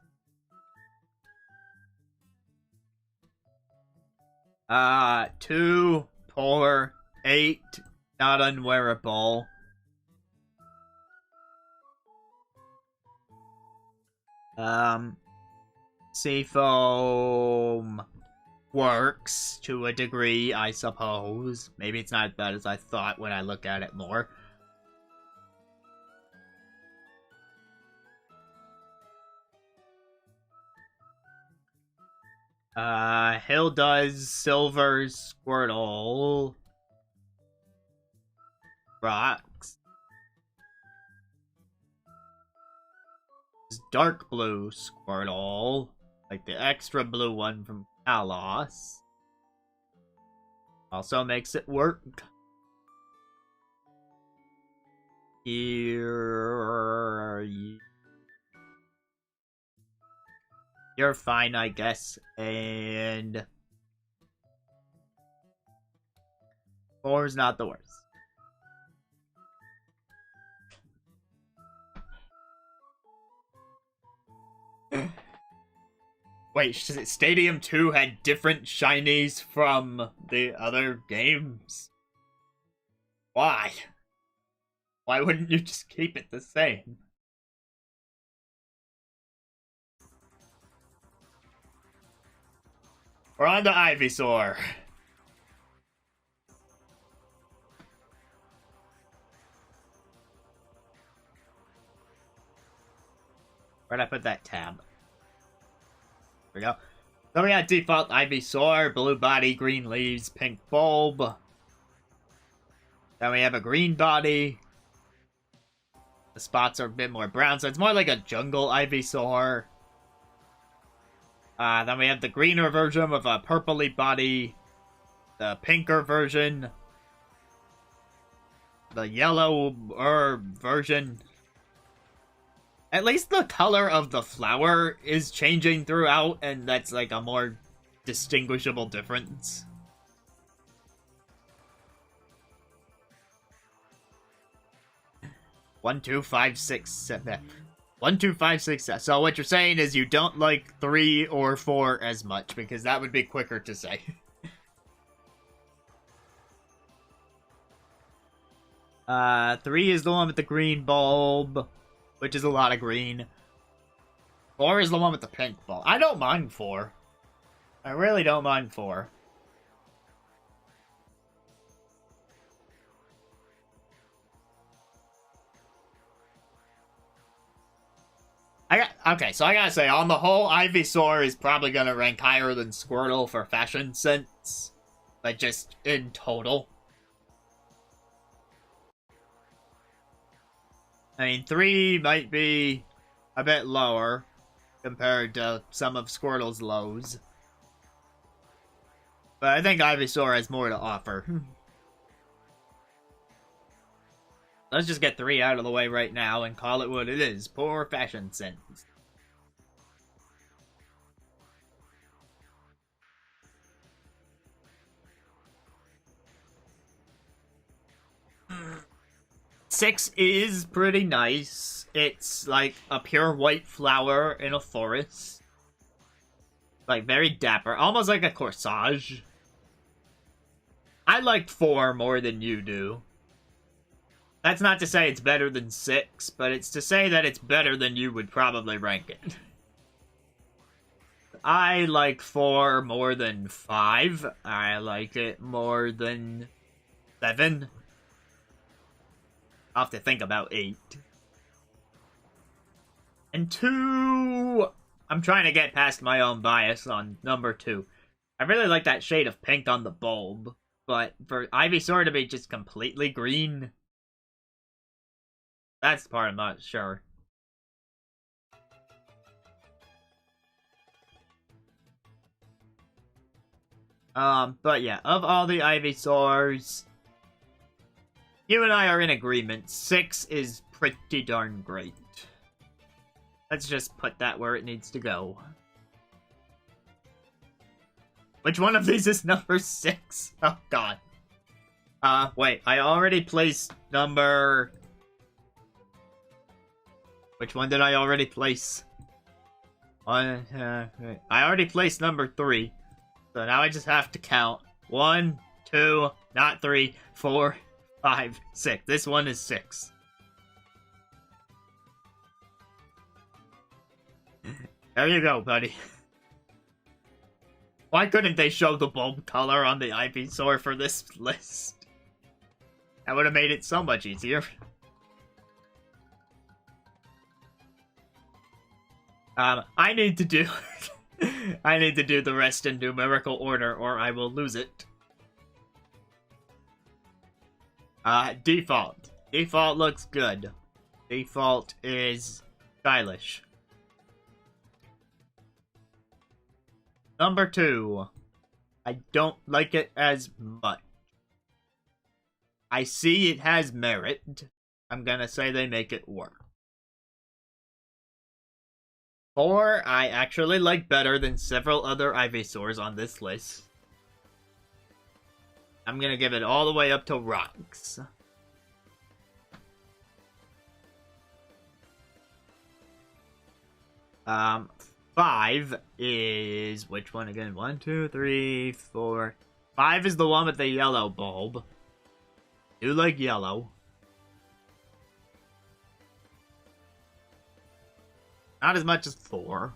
2, 4, 8, not unwearable. Seafoam works to a degree, I suppose. Maybe it's not as bad as I thought when I look at it more. Hill does Silver Squirtle. Rocks. Dark blue Squirtle. Like the extra blue one from Kalos. Also makes it work. You're fine, I guess. And 4 is not the worst. Wait, Stadium 2 had different shinies from the other games? Why? Why wouldn't you just keep it the same? We're on to Ivysaur. Where'd I put that tab? There we go. Then we got default Ivysaur, blue body, green leaves, pink bulb. Then we have a green body. The spots are a bit more brown, so it's more like a jungle Ivysaur. Then we have the greener version with a purpley body. The pinker version. The yellower version. At least the color of the flower is changing throughout, and that's like a more distinguishable difference. One, two, five, six, seven. 1, 2, 5, 6, 7. So what you're saying is you don't like 3 or 4 as much, because that would be quicker to say. 3 is the one with the green bulb, which is a lot of green. 4 is the one with the pink bulb. I don't mind 4. I really don't mind 4. Okay, so I gotta say, on the whole, Ivysaur is probably gonna rank higher than Squirtle for fashion sense. But just in total. I mean, 3 might be a bit lower compared to some of Squirtle's lows. But I think Ivysaur has more to offer. Let's just get 3 out of the way right now and call it what it is. Poor fashion sense. Six is pretty nice. it's like a pure white flower in a forest. Like, very dapper. Almost like a corsage. I liked 4 more than you do. That's not to say it's better than 6, but it's to say that it's better than you would probably rank it. I like 4 more than 5. I like it more than 7. I'll have to think about 8. And 2... I'm trying to get past my own bias on number 2. I really like that shade of pink on the bulb, but for Ivysaur to be just completely green, that's the part I'm not sure. But yeah, of all the Ivysaurs, you and I are in agreement. 6 is pretty darn great. Let's just put that where it needs to go. Which one of these is number 6? Oh, God. Wait, I already placed number... Which one did I already place? I already placed number 3. So now I just have to count. 1, 2, not 3, 4, 5, 6. This one is 6. There you go, buddy. Why couldn't they show the bulb color on the Ivysaur for this list? That would have made it so much easier. I need to do... I need to do the rest in numerical order, or I will lose it. Default. Default looks good. Default is stylish. Number 2. I don't like it as much. I see it has merit. I'm gonna say they make it work. 4, I actually like better than several other Ivysaurs on this list. I'm gonna give it all the way up to rocks. Um, 5 is... which one again? 1, 2, 3, 4... 5 is the one with the yellow bulb. Do like yellow. Not as much as 4.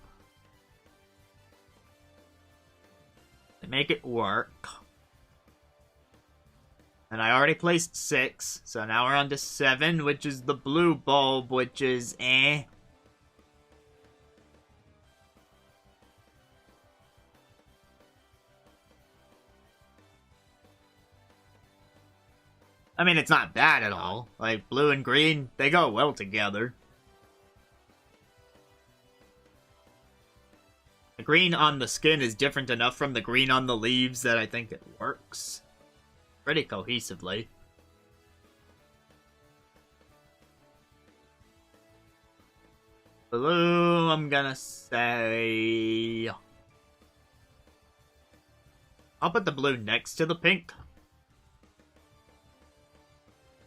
They make it work. And I already placed 6, so now we're on to 7, which is the blue bulb, which is eh. I mean, it's not bad at all. Like, blue and green, they go well together. The green on the skin is different enough from the green on the leaves that I think it works pretty cohesively. Blue, I'm gonna say... I'll put the blue next to the pink.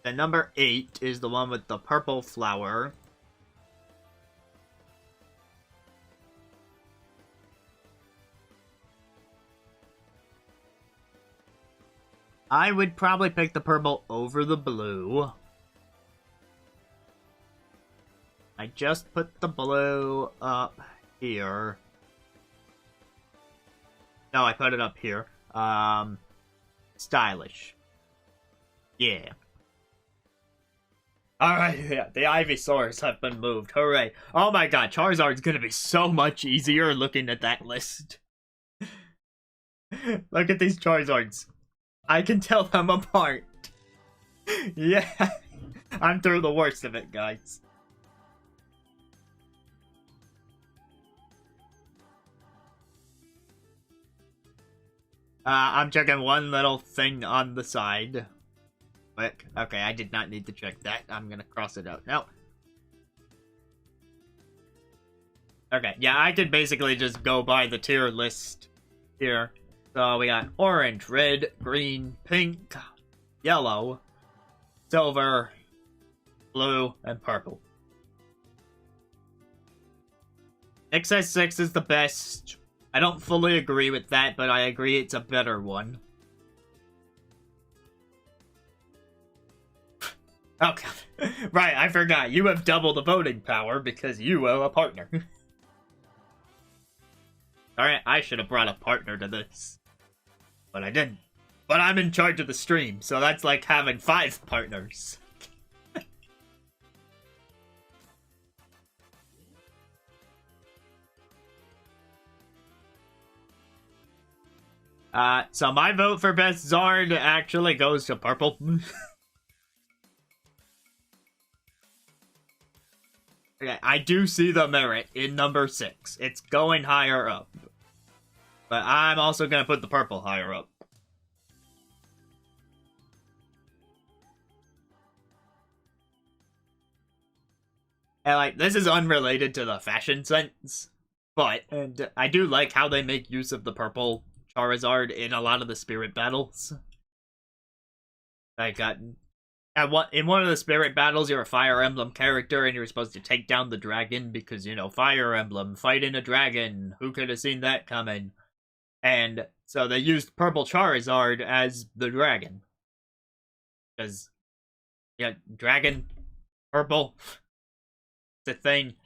Then number 8 is the one with the purple flower. I would probably pick the purple over the blue. I just put the blue up here. No, I put it up here. Stylish. Yeah. Alright, yeah, the Ivysaurs have been moved. Hooray. Oh my god, Charizard's gonna be so much easier looking at that list. Look at these Charizards. I can tell them apart. Yeah. I'm through the worst of it, guys. I'm checking one little thing on the side. Quick. Okay, I did not need to check that. I'm gonna cross it out now. Okay, yeah, I could basically just go by the tier list here. So we got orange, red, green, pink, yellow, silver, blue, and purple. XS6 is the best. I don't fully agree with that, but I agree it's a better one. Oh, God. Right, I forgot. You have double the voting power because you owe a partner. Alright, I should have brought a partner to this. But I didn't. But I'm in charge of the stream, so that's like having 5 partners. So my vote for best Zard actually goes to purple. Okay, I do see the merit in number 6. It's going higher up. But I'm also gonna put the purple higher up. And, like, this is unrelated to the fashion sense. But, and I do like how they make use of the purple Charizard in a lot of the spirit battles. Like, in one of the spirit battles, you're a Fire Emblem character, and you're supposed to take down the dragon, because, you know, Fire Emblem, fighting a dragon, who could have seen that coming? And so they used purple Charizard as the dragon. Because, yeah, dragon, purple, it's a thing.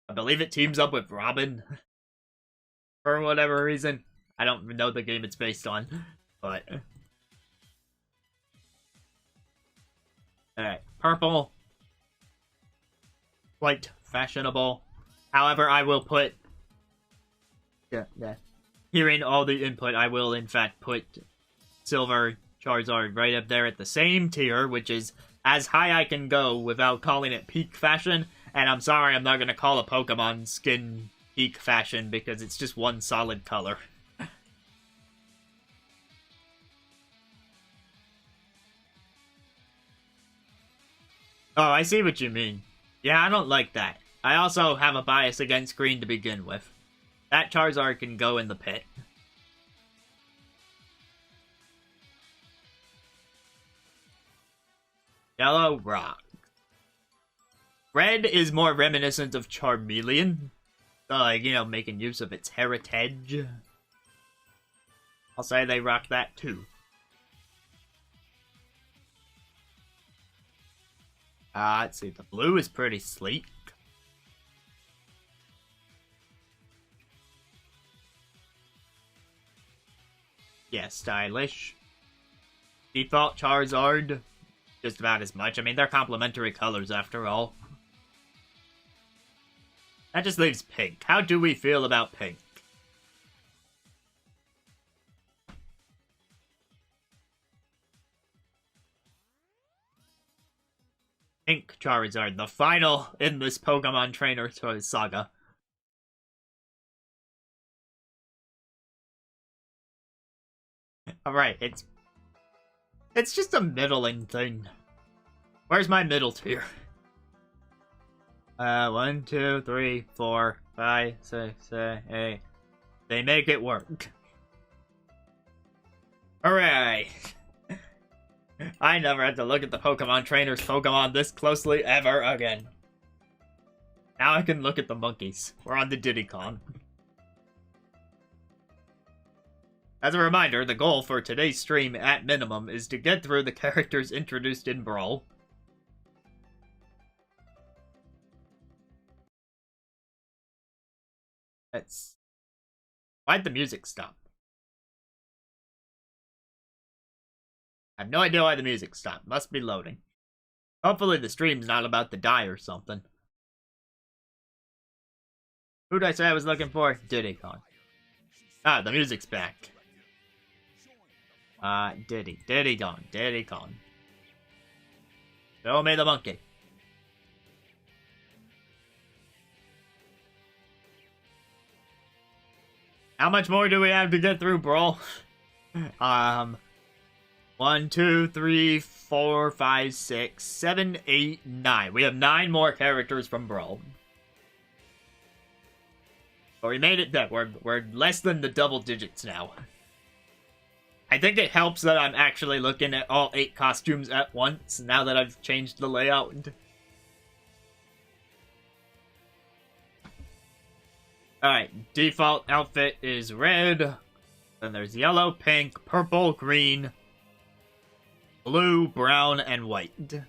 I believe it teams up with Robin, for whatever reason. I don't know the game it's based on, but... Alright, purple. Quite fashionable. However, I will put... Hearing all the input, I will in fact put Silver Charizard right up there at the same tier, which is as high I can go without calling it peak fashion. And I'm sorry, I'm not going to call a Pokemon skin peak fashion because it's just one solid color. Oh, I see what you mean. Yeah, I don't like that. I also have a bias against green to begin with. That Charizard can go in the pit. Yellow rock. Red is more reminiscent of Charmeleon. So, like, you know, making use of its heritage. I'll say they rock that too. Let's see, the blue is pretty sleek. Yeah, stylish. Default Charizard, just about as much. I mean, they're complementary colors after all. That just leaves pink. How do we feel about pink? Pink Charizard, the final in this Pokemon Trainer Toys saga. Alright, it's just a middling thing. Where's my middle tier? 1, 2, 3, 4, 5, 6, 7, 8. They make it work. Alright. I never had to look at the Pokemon Trainer's Pokemon this closely ever again. Now I can look at the monkeys. We're on the Diddycon. As a reminder, the goal for today's stream, at minimum, is to get through the characters introduced in Brawl. Why'd the music stop? I have no idea why the music stopped. Must be loading. Hopefully the stream's not about to die or something. Who'd I say I was looking for? Diddycon. Ah, the music's back. Diddycon. Show me the monkey. How much more do we have to get through, Brawl? 1, 2, 3, 4, 5, 6, 7, 8, 9. We have 9 more characters from Brawl. But we made it there. We're less than the double digits now. I think it helps that I'm actually looking at all 8 costumes at once, now that I've changed the layout. Alright, default outfit is red. Then there's yellow, pink, purple, green, blue, brown, and white.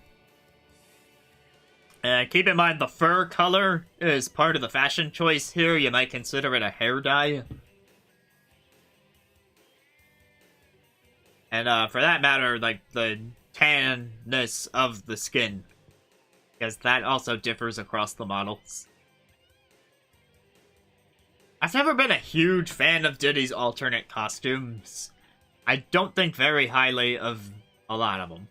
And keep in mind the fur color is part of the fashion choice here. You might consider it a hair dye. And for that matter, like the tanness of the skin. Because that also differs across the models. I've never been a huge fan of Diddy's alternate costumes. I don't think very highly of a lot of them.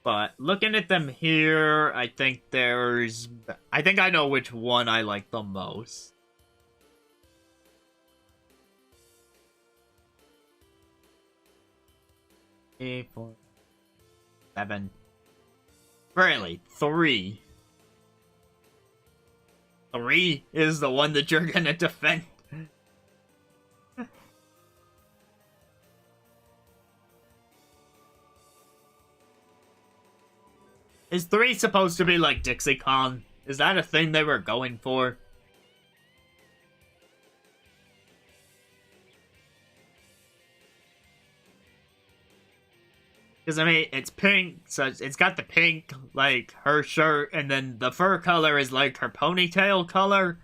But looking at them here, I think I know which one I like the most. Eight, 4, 7. Really? 3. 3 is the one that you're gonna defend. Is 3 supposed to be like DixieCon? Is that a thing they were going for? Because, I mean, it's pink, so it's got the pink, like, her shirt, and then the fur color is, like, her ponytail color.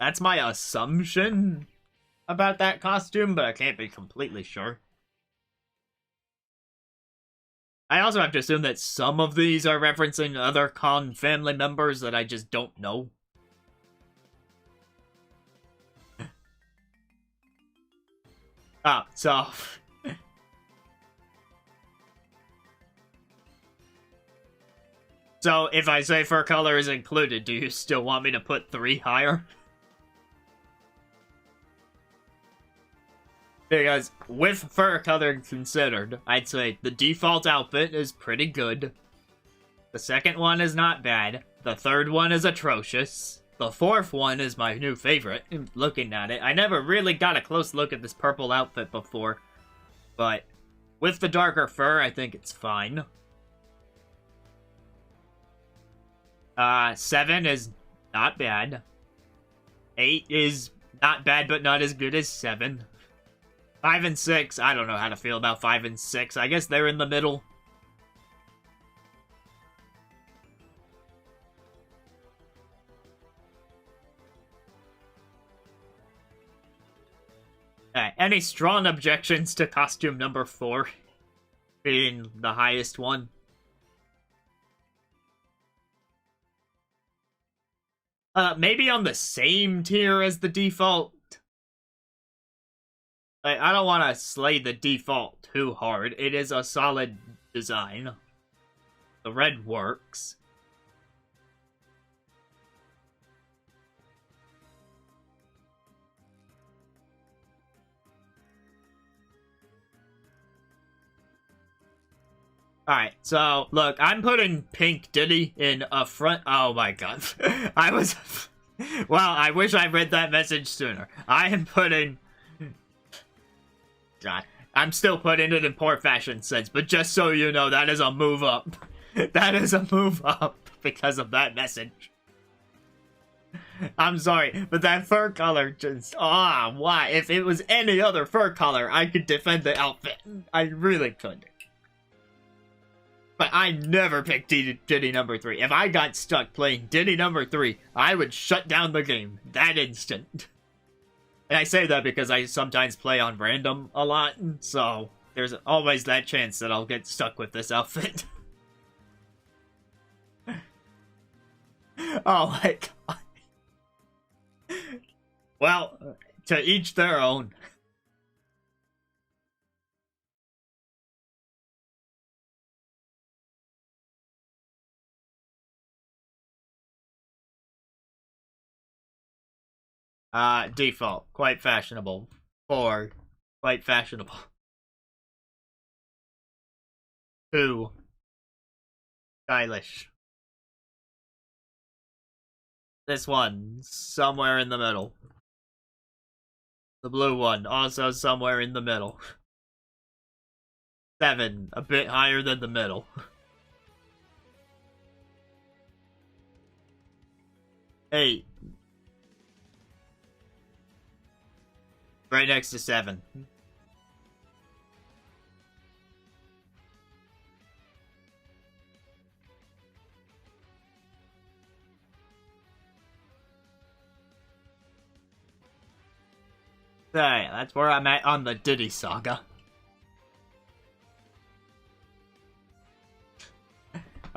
That's my assumption about that costume, but I can't be completely sure. I also have to assume that some of these are referencing other Con family members that I just don't know. So... So, if I say fur color is included, do you still want me to put 3 higher? Because, with fur color considered, I'd say the default outfit is pretty good. The second one is not bad. The third one is atrocious. The fourth one is my new favorite, looking at it. I never really got a close look at this purple outfit before. But, with the darker fur, I think it's fine. 7 is not bad. 8 is not bad, but not as good as 7. 5 and 6, I don't know how to feel about 5 and 6. I guess they're in the middle. Alright, any strong objections to costume number 4 being the highest one? Maybe on the same tier as the default. I don't want to slay the default too hard. It is a solid design. The red works. Alright, so, look, I'm putting Pink Diddy in a front... Oh my god. I was... Well, I wish I read that message sooner. I am putting... God, I'm still putting it in poor fashion sense, but just so you know, that is a move up. That is a move up because of that message. I'm sorry, but that fur color just... why? If it was any other fur color, I could defend the outfit. I really could. But I never picked Diddy number 3. If I got stuck playing Diddy number 3, I would shut down the game that instant. And I say that because I sometimes play on random a lot, so there's always that chance that I'll get stuck with this outfit. Oh my god. Well, to each their own. Default. Quite fashionable. 4. Quite fashionable. 2. Stylish. This one, somewhere in the middle. The blue one, also somewhere in the middle. 7, a bit higher than the middle. 8. Right next to 7. Alright, that's where I'm at on the Diddy Saga.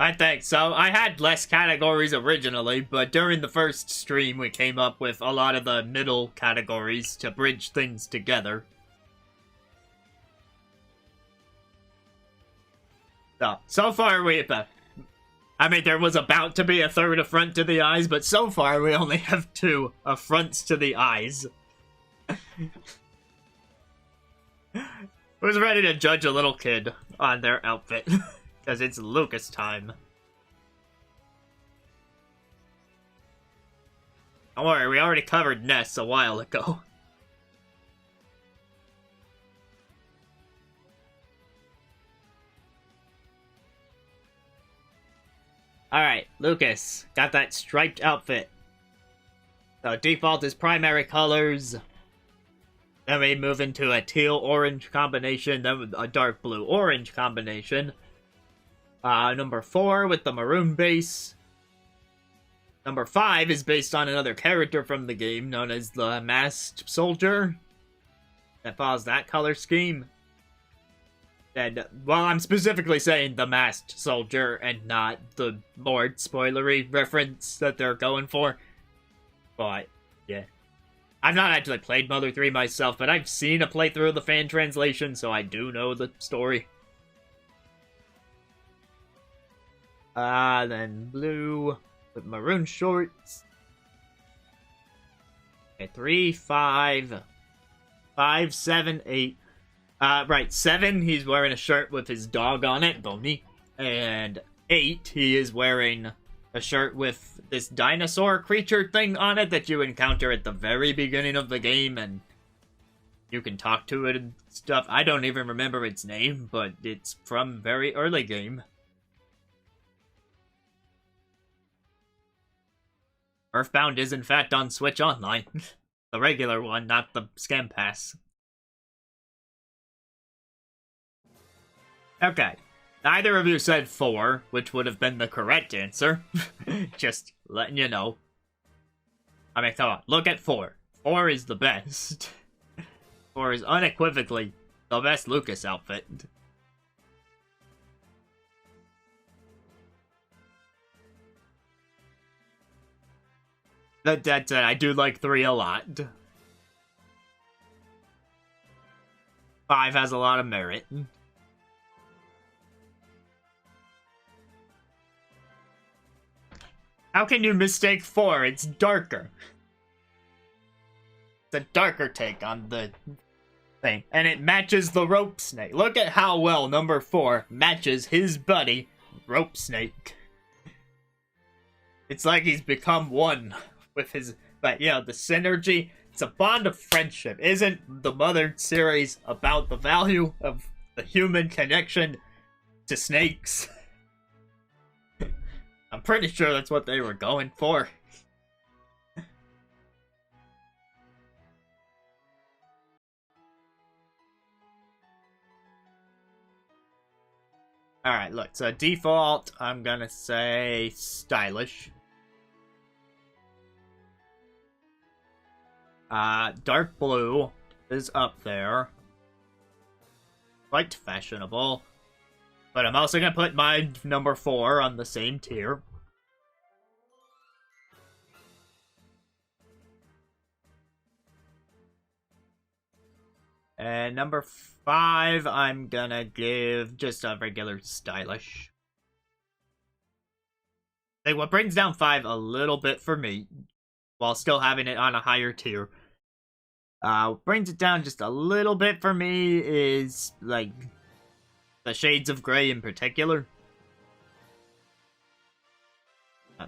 I think so. I had less categories originally, but during the first stream we came up with a lot of the middle categories to bridge things together. So far we have I mean, there was about to be a third affront to the eyes, but so far we only have 2 affronts to the eyes. Who's ready to judge a little kid on their outfit? Because it's Lucas time. Don't worry, we already covered Ness a while ago. Alright, Lucas. Got that striped outfit. So default is primary colors. Then we move into a teal-orange combination, then a dark blue-orange combination. Number 4 with the maroon base. Number 5 is based on another character from the game known as the Masked Soldier. That follows that color scheme. And, well, I'm specifically saying the Masked Soldier and not the more spoilery reference that they're going for. But, yeah. I've not actually played Mother 3 myself, but I've seen a playthrough of the fan translation, so I do know the story. Then blue with maroon shorts. Okay, 3, 5, 5, 7, 8. Right, 7, he's wearing a shirt with his dog on it, Boney. And 8, he is wearing a shirt with this dinosaur creature thing on it that you encounter at the very beginning of the game, and you can talk to it and stuff. I don't even remember its name, but it's from very early game. Earthbound is in fact on Switch Online. The regular one, not the Scam Pass. Okay. Neither of you said 4, which would have been the correct answer. Just letting you know. I mean, come on, look at 4. 4 is the best. 4 is unequivocally the best Lucas outfit. That said, I do like 3 a lot. 5 has a lot of merit. How can you mistake 4? It's darker. It's a darker take on the thing. And it matches the rope snake. Look at how well number 4 matches his buddy, Rope Snake. It's like he's become one with his... But, yeah, the synergy. It's a bond of friendship. Isn't the Mother series about the value of the human connection to snakes? I'm pretty sure that's what they were going for. Alright, look, so default, I'm gonna say stylish. Dark blue is up there. Quite fashionable. But I'm also gonna put my number 4 on the same tier. And number 5, I'm gonna give just a regular stylish. Like, what brings down 5 a little bit for me, while still having it on a higher tier, what brings it down just a little bit for me is, like, the shades of gray in particular.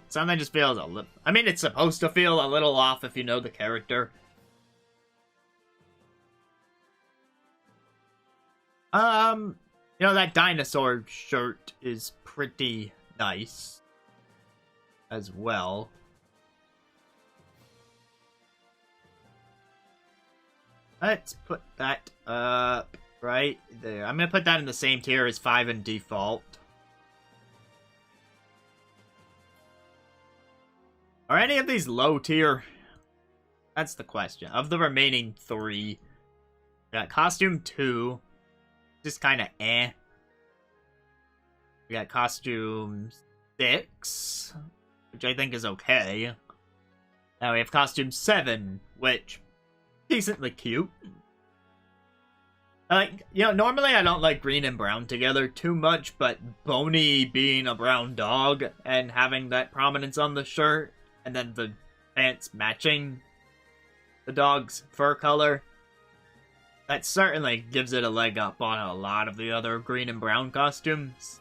Something just feels a little... I mean, it's supposed to feel a little off if you know the character. You know, that dinosaur shirt is pretty nice as well. Let's put that up right there. I'm gonna put that in the same tier as 5 and default. Are any of these low tier? That's the question. Of the remaining 3, we got Costume 2, just kind of eh. We got Costume 6, which I think is okay. Now we have Costume 7, which decently cute. Like, you know, normally I don't like green and brown together too much, but Boney being a brown dog and having that prominence on the shirt, and then the pants matching the dog's fur color, that certainly gives it a leg up on a lot of the other green and brown costumes.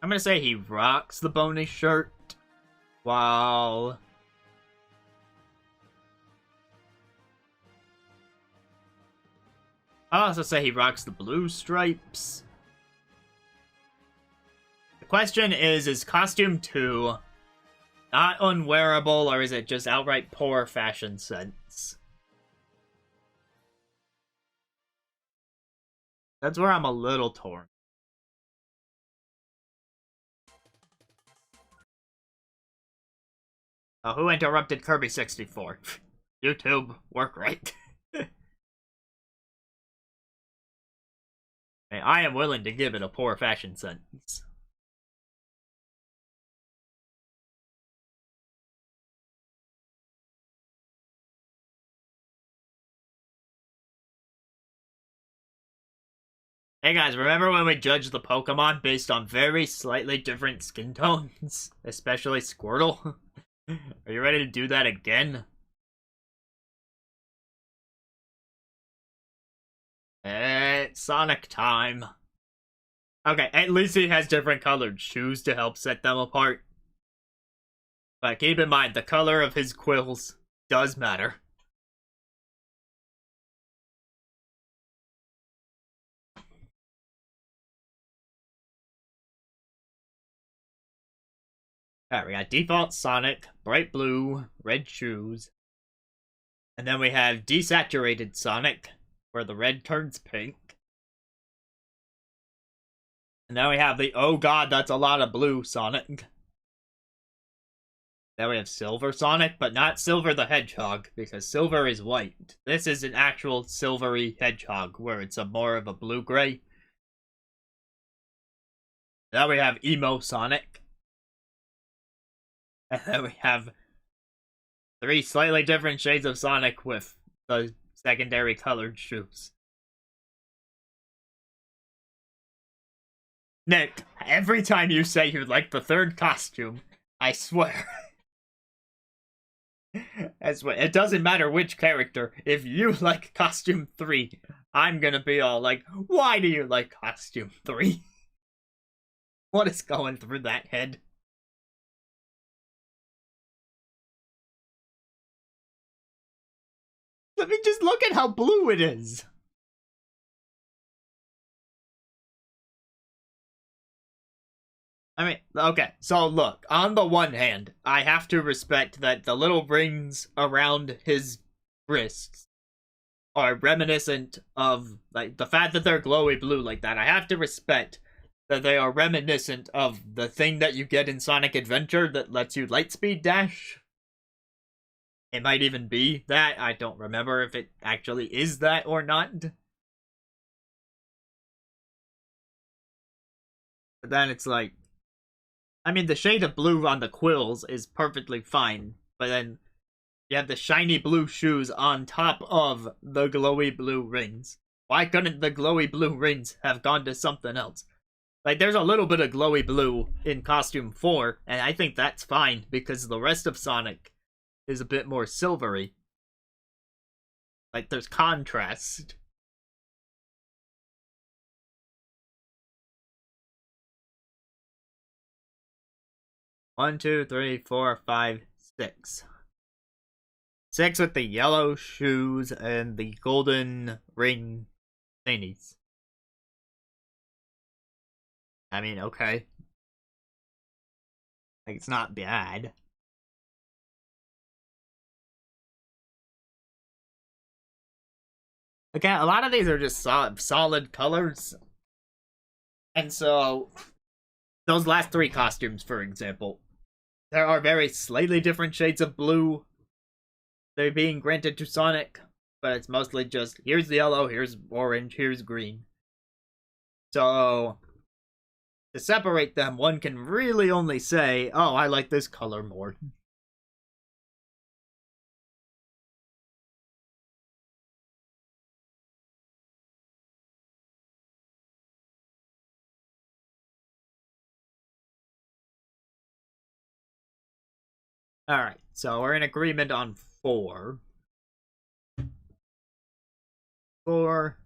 I'm gonna say he rocks the Boney shirt, while I'll also say he rocks the blue stripes. The question is Costume 2 not unwearable, or is it just outright poor fashion sense? That's where I'm a little torn. Who interrupted Kirby 64? YouTube, work right. Hey, I am willing to give it a poor fashion sense. Hey guys, remember when we judged the Pokemon based on very slightly different skin tones? Especially Squirtle? Are you ready to do that again? It's Sonic time. Okay, at least he has different colored shoes to help set them apart. But keep in mind, the color of his quills does matter. Alright, we got default Sonic, bright blue, red shoes. And then we have desaturated Sonic, where the red turns pink. And then we have the, oh god, that's a lot of blue Sonic. Then we have Silver Sonic, but not Silver the Hedgehog, because Silver is white. This is an actual silvery hedgehog, where it's more of a blue-gray. Then we have Emo Sonic. And then we have 3 slightly different shades of Sonic with the secondary colored shoes. Nick, every time you say you like the 3rd costume, I swear. I swear, it doesn't matter which character. If you like costume 3, I'm gonna be all like, why do you like costume 3? What is going through that head? I mean, just look at how blue it is. I mean, okay, so look, on the one hand, I have to respect that the little rings around his wrists are reminiscent of, like, the fact that they're glowy blue like that. I have to respect that they are reminiscent of the thing that you get in Sonic Adventure that lets you lightspeed dash. It might even be that. I don't remember if it actually is that or not. But then it's like, I mean, the shade of blue on the quills is perfectly fine, but then you have the shiny blue shoes on top of the glowy blue rings. Why couldn't the glowy blue rings have gone to something else? Like, there's a little bit of glowy blue in Costume 4, and I think that's fine, because the rest of Sonic is a bit more silvery. Like, there's contrast. One, two, three, four, five, six. 6 with the yellow shoes and the golden ring thingies. I mean, okay. Like, it's not bad. Again, a lot of these are just solid colors. And so, those last 3 costumes, for example, there are very slightly different shades of blue. They're being granted to Sonic, but it's mostly just, here's yellow, here's orange, here's green. So, to separate them, one can really only say, oh, I like this color more. Alright, so we're in agreement on 4. 4.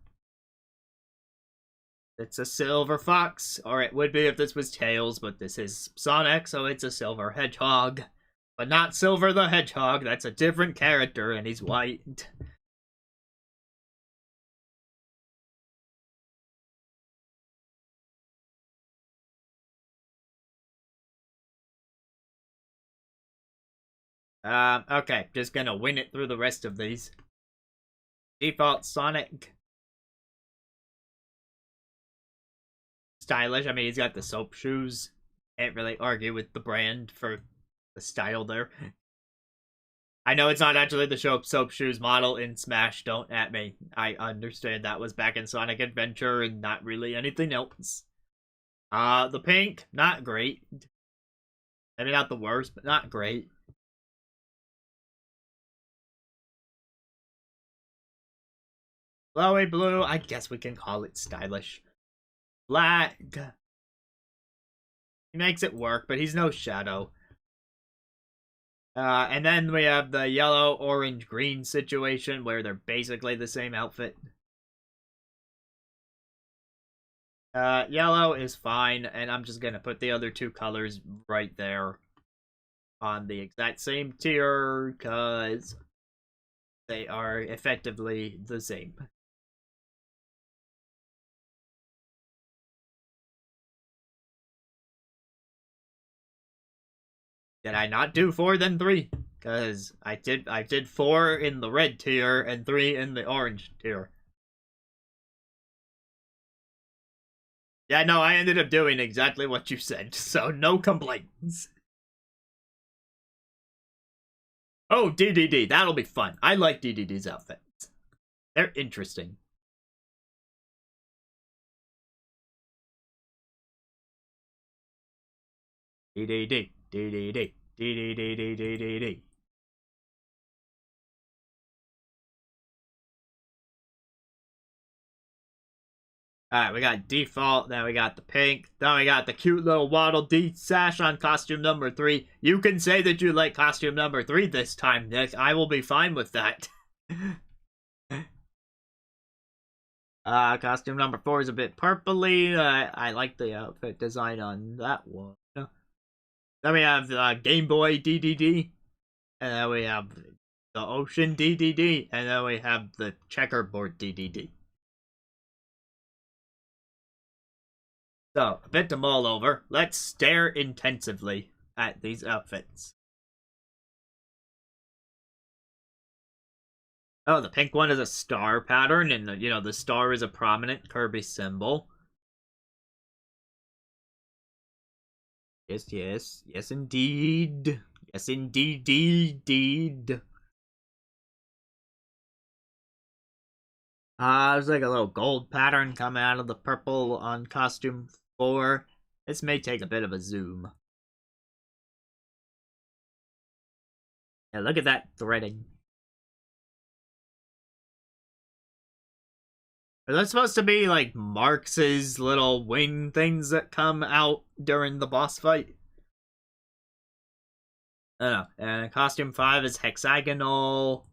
It's a silver fox, or it would be if this was Tails, but this is Sonic, so it's a silver hedgehog. But not Silver the Hedgehog, that's a different character, and he's white. Okay, just gonna win it through the rest of these. Default Sonic. Stylish, I mean, he's got the soap shoes. Can't really argue with the brand for the style there. I know it's not actually the soap shoes model in Smash, don't at me. I understand that was back in Sonic Adventure and not really anything else. The pink, not great. Maybe not the worst, but not great. Glowy blue, I guess we can call it stylish. Black. He makes it work, but he's no Shadow. And then we have the yellow, orange, green situation where they're basically the same outfit. Yellow is fine, and I'm just gonna put the other 2 colors right there on the exact same tier, because they are effectively the same. Did I not do 4 then 3? Because I did 4 in the red tier and 3 in the orange tier. Yeah, no, I ended up doing exactly what you said, so no complaints. Oh, DDD, that'll be fun. I like DDD's outfits. They're interesting. DDD, DDD, DDD, DDD. Alright, we got default, then we got the pink, then we got the cute little Waddle Dee sash on costume number 3. You can say that you like costume number 3 this time, Nick. I will be fine with that. Costume number 4 is a bit purpley. I like the outfit design on that one. Then we have Game Boy DDD, and then we have the Ocean DDD, and then we have the Checkerboard DDD. So, a bit to mull over. Let's stare intensively at these outfits. Oh, the pink one is a star pattern, and the star is a prominent Kirby symbol. Yes, yes, yes, indeed. Yes, indeed. There's like a little gold pattern coming out of the purple on costume 4. This may take a bit of a zoom. Yeah, look at that threading. Are those supposed to be like Marx's little wing things that come out during the boss fight? I don't know. And costume 5 is hexagonal.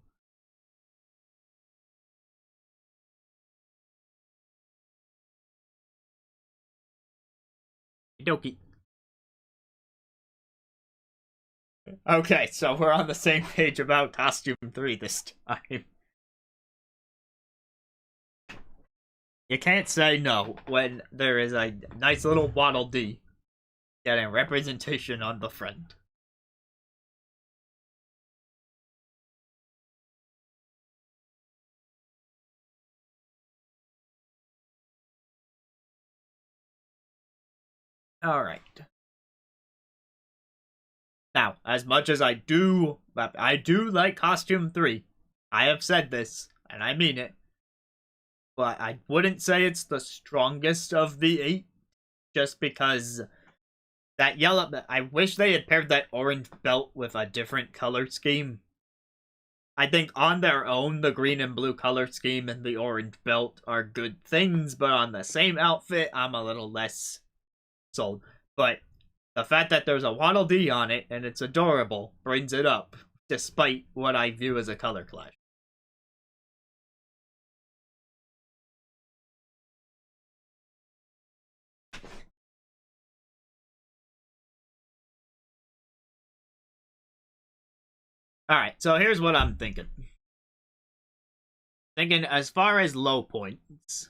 Dokie. Okay, so we're on the same page about costume 3 this time. You can't say no when there is a nice little Waddle Dee getting representation on the front. Alright. Now, as much as I do like costume 3. I have said this, and I mean it. But I wouldn't say it's the strongest of the 8, just because that yellow. I wish they had paired that orange belt with a different color scheme. I think on their own, the green and blue color scheme and the orange belt are good things, but on the same outfit, I'm a little less sold. But the fact that there's a Waddle Dee on it and it's adorable brings it up, despite what I view as a color clash. Alright, so here's what I'm thinking. Thinking as far as low points.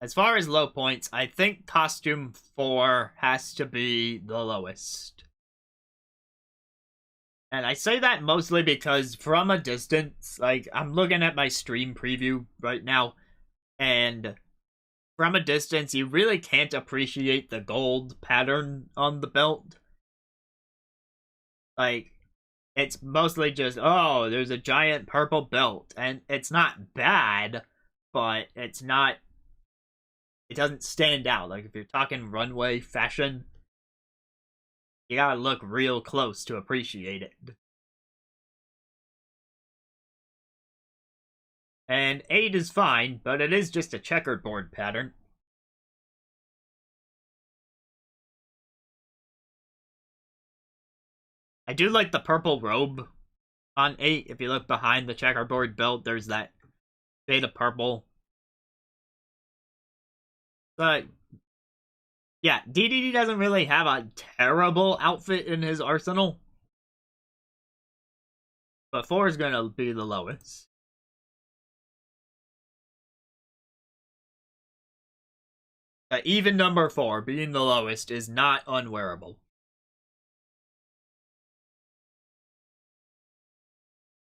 As far as low points, I think costume 4 has to be the lowest. And I say that mostly because from a distance, like, I'm looking at my stream preview right now, and from a distance, you really can't appreciate the gold pattern on the belt. Like, it's mostly just, oh, there's a giant purple belt, and it's not bad, but it's not, it doesn't stand out. Like, if you're talking runway fashion, you gotta look real close to appreciate it. And 8 is fine, but it is just a checkerboard pattern. I do like the purple robe on 8. If you look behind the checkerboard belt, there's that shade of purple. But yeah, DDD doesn't really have a terrible outfit in his arsenal. But 4 is gonna be the lowest. Even number 4, being the lowest, is not unwearable.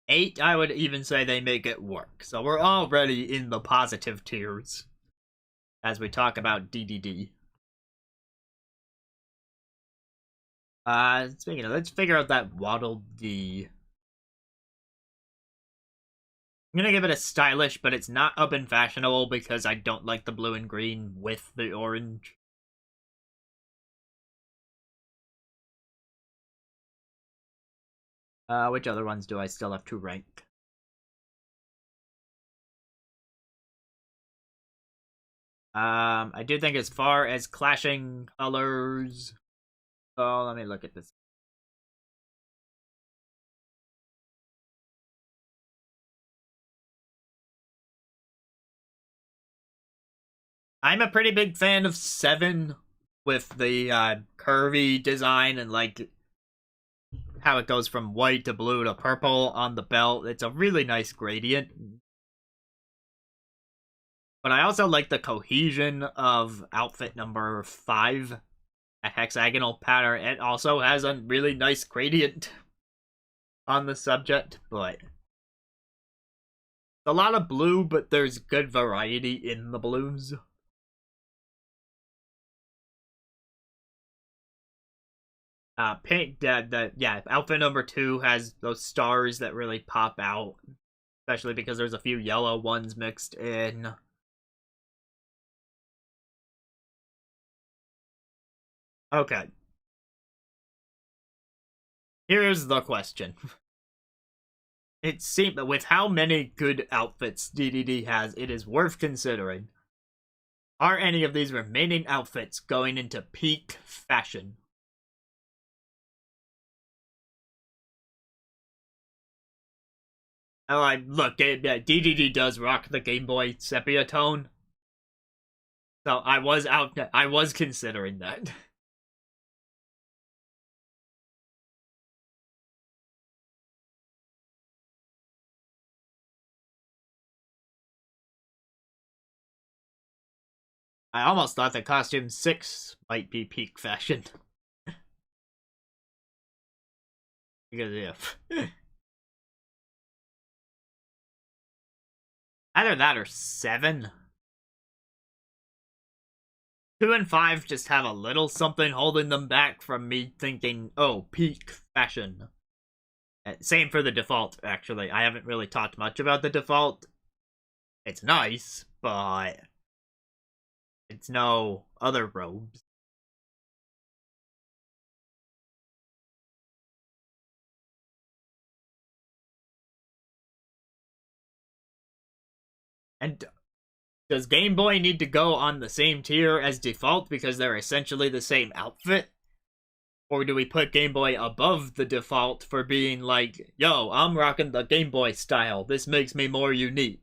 8, I would even say they make it work. So we're already in the positive tiers as we talk about DDD. Speaking of, let's figure out that Waddle Dee. I'm gonna give it a stylish, but it's not up and fashionable because I don't like the blue and green with the orange. Which other ones do I still have to rank? I do think as far as clashing colors... Oh, let me look at this. I'm a pretty big fan of 7 with the curvy design and like how it goes from white to blue to purple on the belt. It's a really nice gradient. But I also like the cohesion of outfit number 5, a hexagonal pattern. It also has a really nice gradient on the subject, but a lot of blue, but there's good variety in the blues. Pink, yeah, outfit number 2 has those stars that really pop out, especially because there's a few yellow ones mixed in. Okay. Here's the question. It seems that with how many good outfits DDD has, it is worth considering. Are any of these remaining outfits going into peak fashion? Oh, look, DDD does rock the Game Boy sepia tone. So I was considering that. I almost thought that costume 6 might be peak fashion. Because if either that or 7. 2 and 5 just have a little something holding them back from me thinking, oh, peak fashion. Same for the default, actually. I haven't really talked much about the default. It's nice, but it's no other robes. And does Game Boy need to go on the same tier as default because they're essentially the same outfit? Or do we put Game Boy above the default for being like, yo, I'm rocking the Game Boy style. This makes me more unique.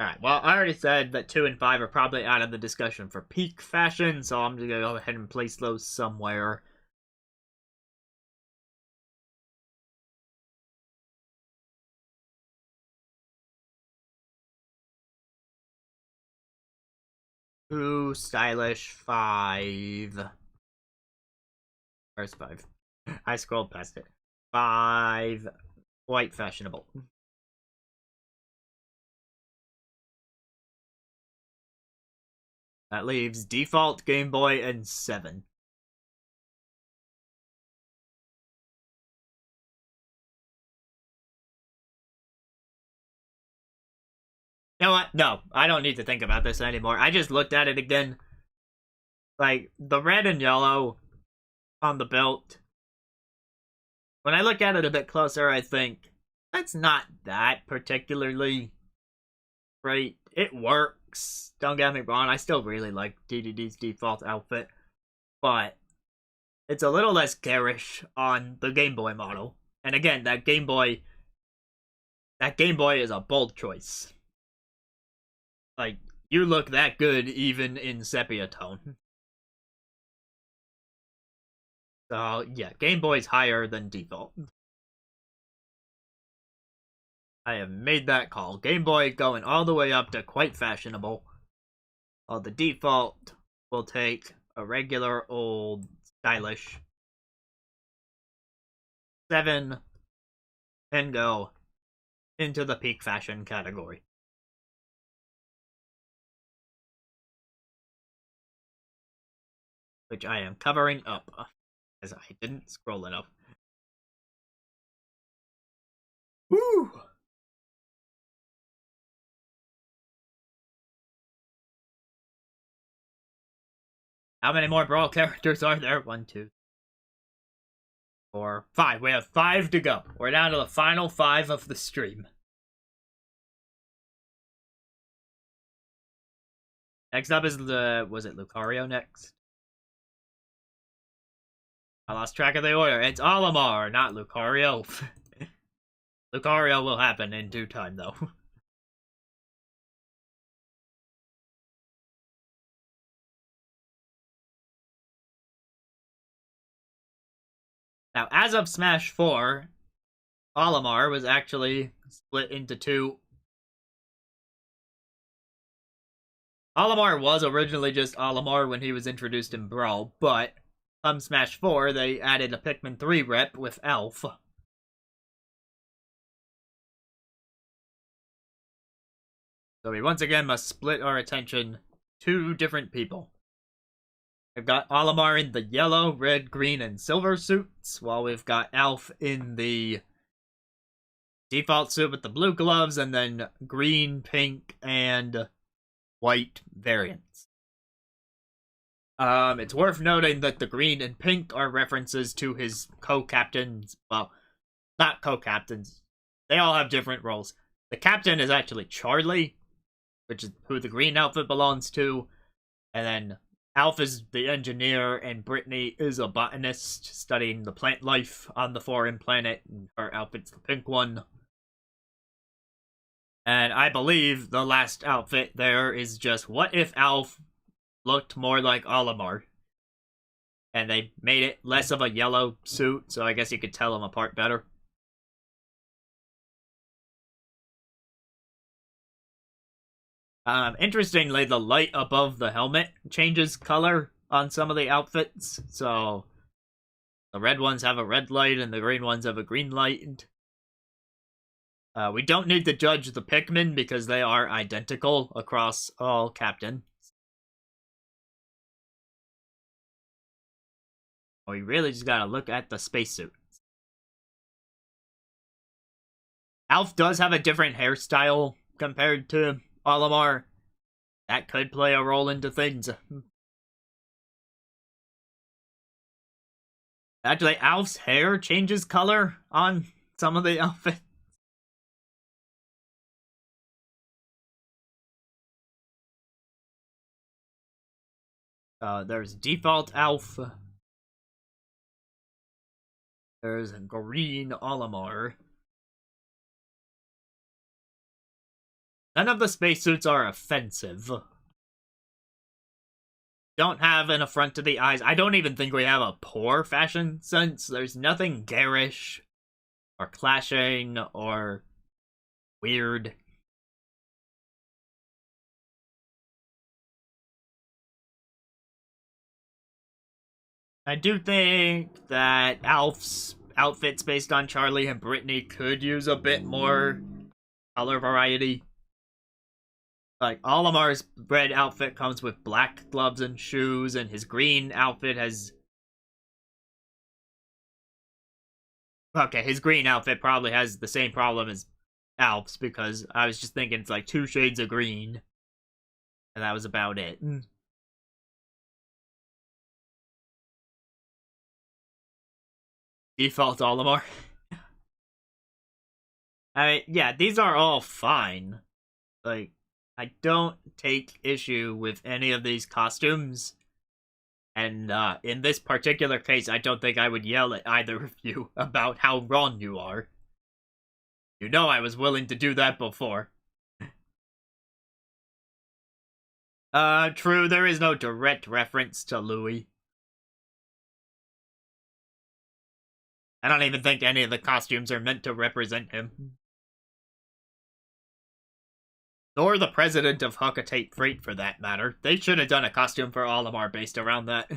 Alright, well, I already said that 2 and 5 are probably out of the discussion for peak fashion, so I'm just gonna go ahead and place those somewhere. Too stylish, 5. Where's 5? I scrolled past it. 5. Quite fashionable. That leaves default, Game Boy, and 7. You know what? No, I don't need to think about this anymore. I just looked at it again. Like, the red and yellow on the belt. When I look at it a bit closer, I think, that's not that particularly great. It works. Don't get me wrong, I still really like DDD's default outfit. But it's a little less garish on the Game Boy model. And again, that Game Boy is a bold choice. Like, you look that good even in sepia tone. So, yeah, Game Boy's higher than default. I have made that call. Game Boy going all the way up to quite fashionable. While the default will take a regular old stylish 7 and go into the peak fashion category. Which I am covering up, as I didn't scroll enough. Woo! How many more Brawl characters are there? 1, 2, 4, 5. We have 5 to go. We're down to the final 5 of the stream. Next up is was it Lucario next? I lost track of the order. It's Olimar, not Lucario. Lucario will happen in due time, though. Now, as of Smash 4, Olimar was actually split into 2. Olimar was originally just Olimar when he was introduced in Brawl, but on Smash 4, they added a Pikmin 3 rep with Elf. So we once again must split our attention. 2 different people. We've got Olimar in the yellow, red, green, and silver suits, while we've got Elf in the default suit with the blue gloves, and then green, pink, and white variants. It's worth noting that the green and pink are references to his co-captains. Well, not co-captains. They all have different roles. The captain is actually Charlie, which is who the green outfit belongs to. And then Alf is the engineer, and Brittany is a botanist studying the plant life on the foreign planet, and her outfit's the pink one. And I believe the last outfit there is just, what if Alf looked more like Olimar? And they made it less of a yellow suit, so I guess you could tell them apart better. Interestingly, the light above the helmet changes color on some of the outfits, so the red ones have a red light and the green ones have a green light. We don't need to judge the Pikmin because they are identical across all captains. We really just gotta look at the spacesuits. Alf does have a different hairstyle compared to Olimar. That could play a role into things. Actually, Alf's hair changes color on some of the outfits. There's default Alf. There's green Olimar. None of the spacesuits are offensive. Don't have an affront to the eyes. I don't even think we have a poor fashion sense. There's nothing garish or clashing or weird. I do think that Alf's outfits based on Charlie and Brittany could use a bit more color variety. Like, Olimar's red outfit comes with black gloves and shoes, and his green outfit has... Okay, his green outfit probably has the same problem as Alf's, because I was just thinking it's like 2 shades of green. And that was about it. Default Olimar. I mean, yeah, these are all fine. Like, I don't take issue with any of these costumes. And in this particular case, I don't think I would yell at either of you about how wrong you are. You know I was willing to do that before. True, there is no direct reference to Louis. I don't even think any of the costumes are meant to represent him. Or the president of Huckatate Freight, for that matter. They should have done a costume for Olimar based around that.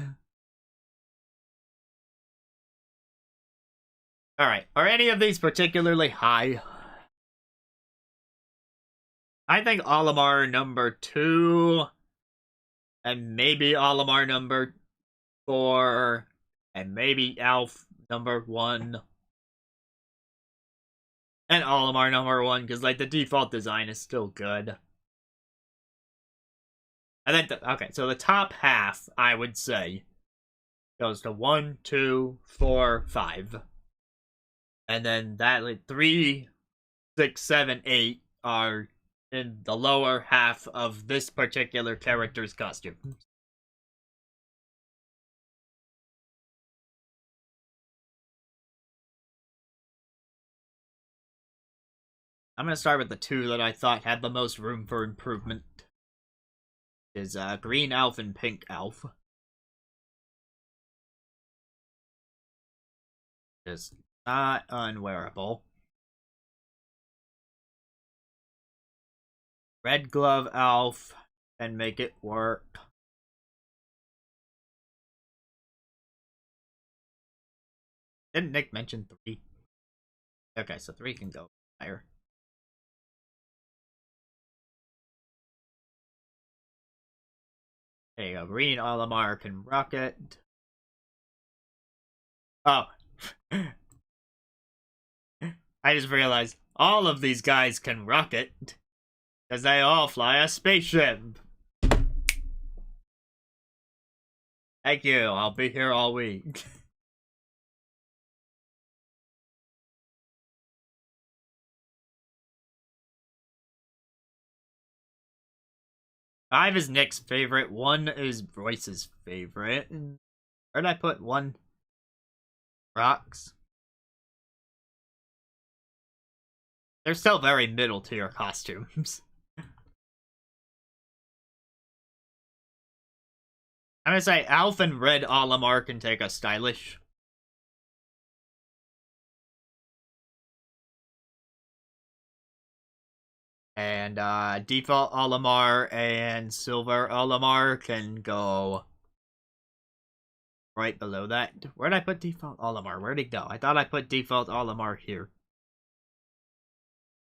Alright, are any of these particularly high? I think Olimar number 2, and maybe Olimar number 4, and maybe Alf number 1. And Olimar number 1, because, like, the default design is still good. I think okay, so the top half, I would say, goes to 1, 2, 4, 5. And then that, like, 3, 6, 7, 8 are in the lower half of this particular character's costume. I'm gonna start with the 2 that I thought had the most room for improvement. Is Green Alf and Pink Alf. Is not unwearable. Red Glove Alf and make it work. Didn't Nick mention 3? Okay, so 3 can go higher. There you go. Green Olimar can rock it. Oh. I just realized all of these guys can rock it. Because they all fly a spaceship. Thank you. I'll be here all week. 5 is Nick's favorite. 1 is Royce's favorite. Where'd I put 1? Rocks. They're still very middle tier costumes. I'm gonna say Alf and Red Olimar can take a stylish. And default Olimar and silver Olimar can go right below that. Where'd I put default Olimar? Where'd he go? I thought I put default Olimar here.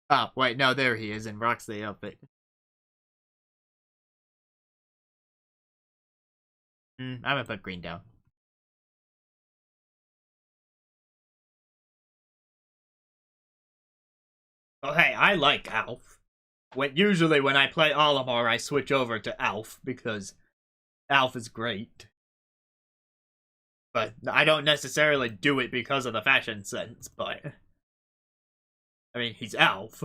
Oh, wait, no, there he is in Roxy outfit. I'm gonna put green down. Oh, hey, I like Alf. Usually when I play Olimar, I switch over to Alf because Alf is great. But I don't necessarily do it because of the fashion sense, but... I mean, he's Alf.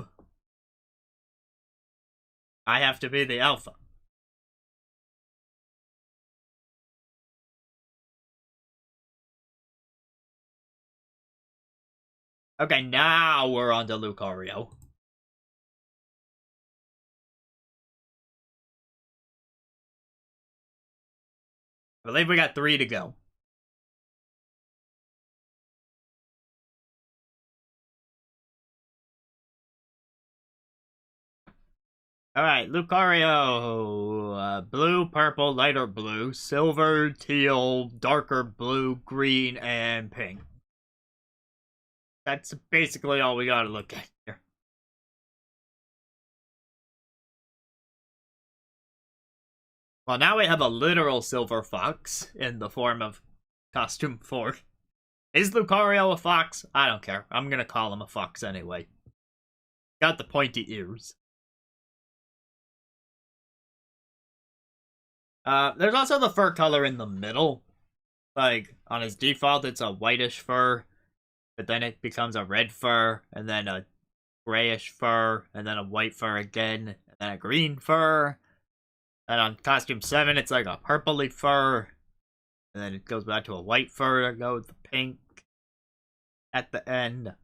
I have to be the alpha. Okay, now we're on to Lucario. I believe we got 3 to go. Alright, Lucario. Blue, purple, lighter blue, silver, teal, darker blue, green, and pink. That's basically all we gotta look at here. Well, now we have a literal silver fox in the form of costume 4. Is Lucario a fox? I don't care. I'm gonna call him a fox anyway. Got the pointy ears. There's also the fur color in the middle. Like, on his default, it's a whitish fur, but then it becomes a red fur, and then a grayish fur, and then a white fur again, and then a green fur. And on costume 7, it's like a purpley fur, and then it goes back to a white fur to go with the pink at the end.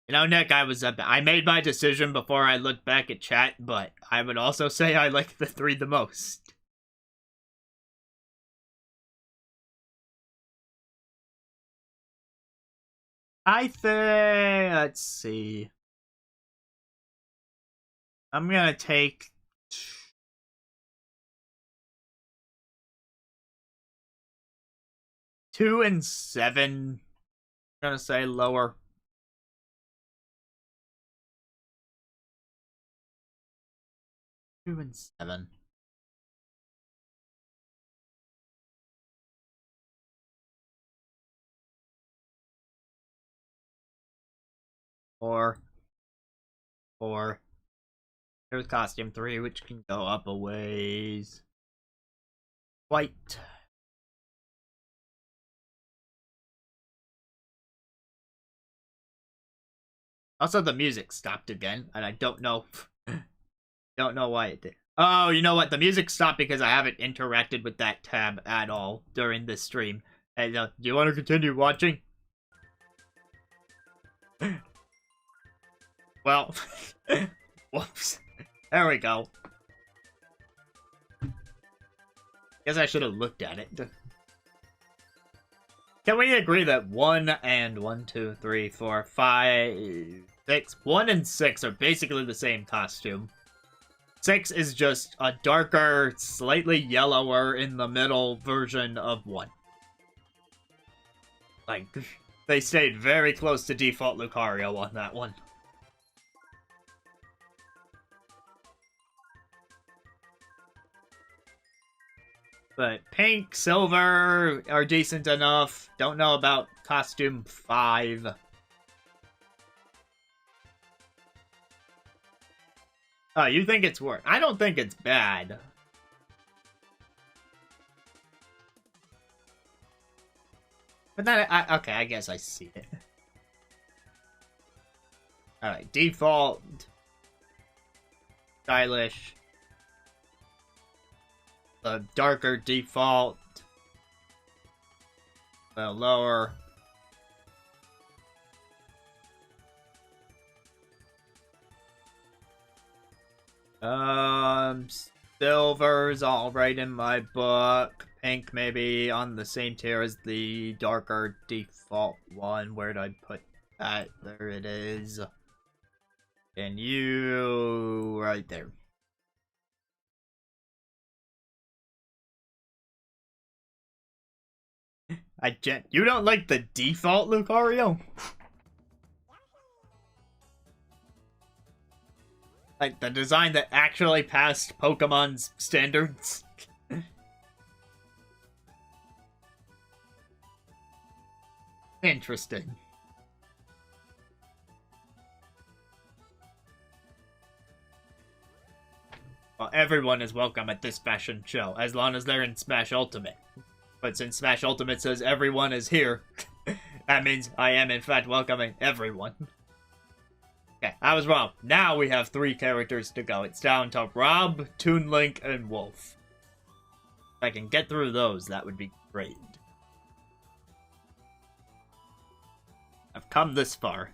You know, Nick, I made my decision before I looked back at chat, but I would also say I like the 3 the most. I think, let's see. I'm gonna take 2 and 7. I'm gonna say lower. 2 and 7. Or there's costume 3, which can go up a ways. White. Also, the music stopped again, and I don't know why it did. Oh, you know what? The music stopped because I haven't interacted with that tab at all during this stream. Hey, do you want to continue watching? Well, whoops. There we go. Guess I should have looked at it. Can we agree that 1 and 1, 2, 3, 4, 5, 6, 1 and 6 are basically the same costume? 6 is just a darker, slightly yellower in the middle version of 1. Like, they stayed very close to default Lucario on that one. But pink, silver are decent enough. Don't know about costume 5. Oh, you think it's worse? I don't think it's bad. But then, okay, I guess I see it. Alright, default. Stylish. The darker default. The lower. Silver's alright in my book. Pink maybe on the same tier as the darker default one. Where'd I put that? There it is. And you right there. You don't like the default, Lucario? Like the design that actually passed Pokemon's standards? Interesting. Well, everyone is welcome at this fashion show, as long as they're in Smash Ultimate. But since Smash Ultimate says everyone is here, that means I am in fact welcoming everyone. Okay, I was wrong. Now we have 3 characters to go. It's down to Rob, Toon Link, and Wolf. If I can get through those, that would be great. I've come this far.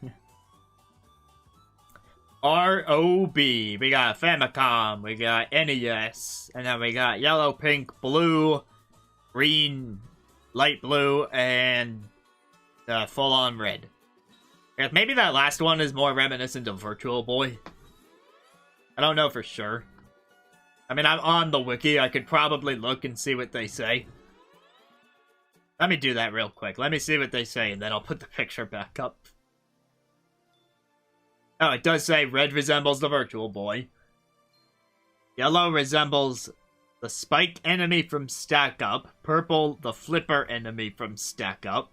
ROB. We got Famicom, we got NES, and then we got yellow, pink, blue, green, light blue, and full-on red. Maybe that last one is more reminiscent of Virtual Boy. I don't know for sure. I mean, I'm on the wiki. I could probably look and see what they say. Let me do that real quick. Let me see what they say, and then I'll put the picture back up. Oh, it does say red resembles the Virtual Boy. Yellow resembles the Spike enemy from Stack Up. Purple, the Flipper enemy from Stack Up.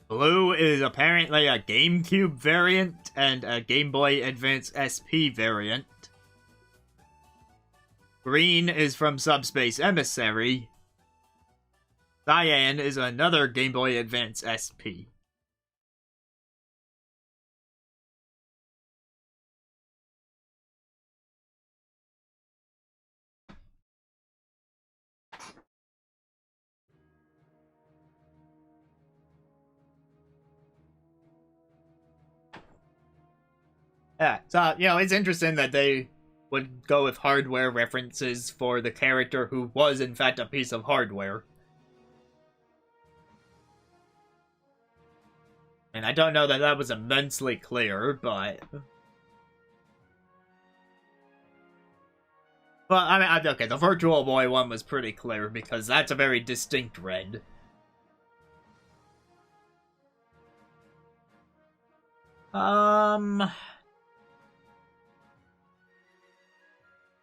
Blue is apparently a GameCube variant and a Game Boy Advance SP variant. Green is from Subspace Emissary. Cyan is another Game Boy Advance SP. Yeah, so, you know, it's interesting that they would go with hardware references for the character who was, in fact, a piece of hardware. And I don't know that that was immensely clear, but... Well, I mean, okay, the Virtual Boy one was pretty clear, because that's a very distinct red.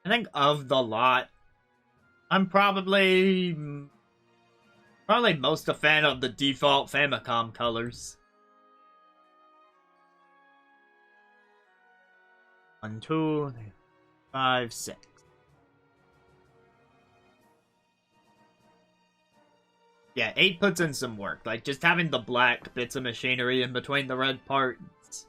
I think of the lot, I'm probably most a fan of the default Famicom colors. 1, 2, 3, 5, 6. Yeah, 8 puts in some work. Like, just having the black bits of machinery in between the red parts.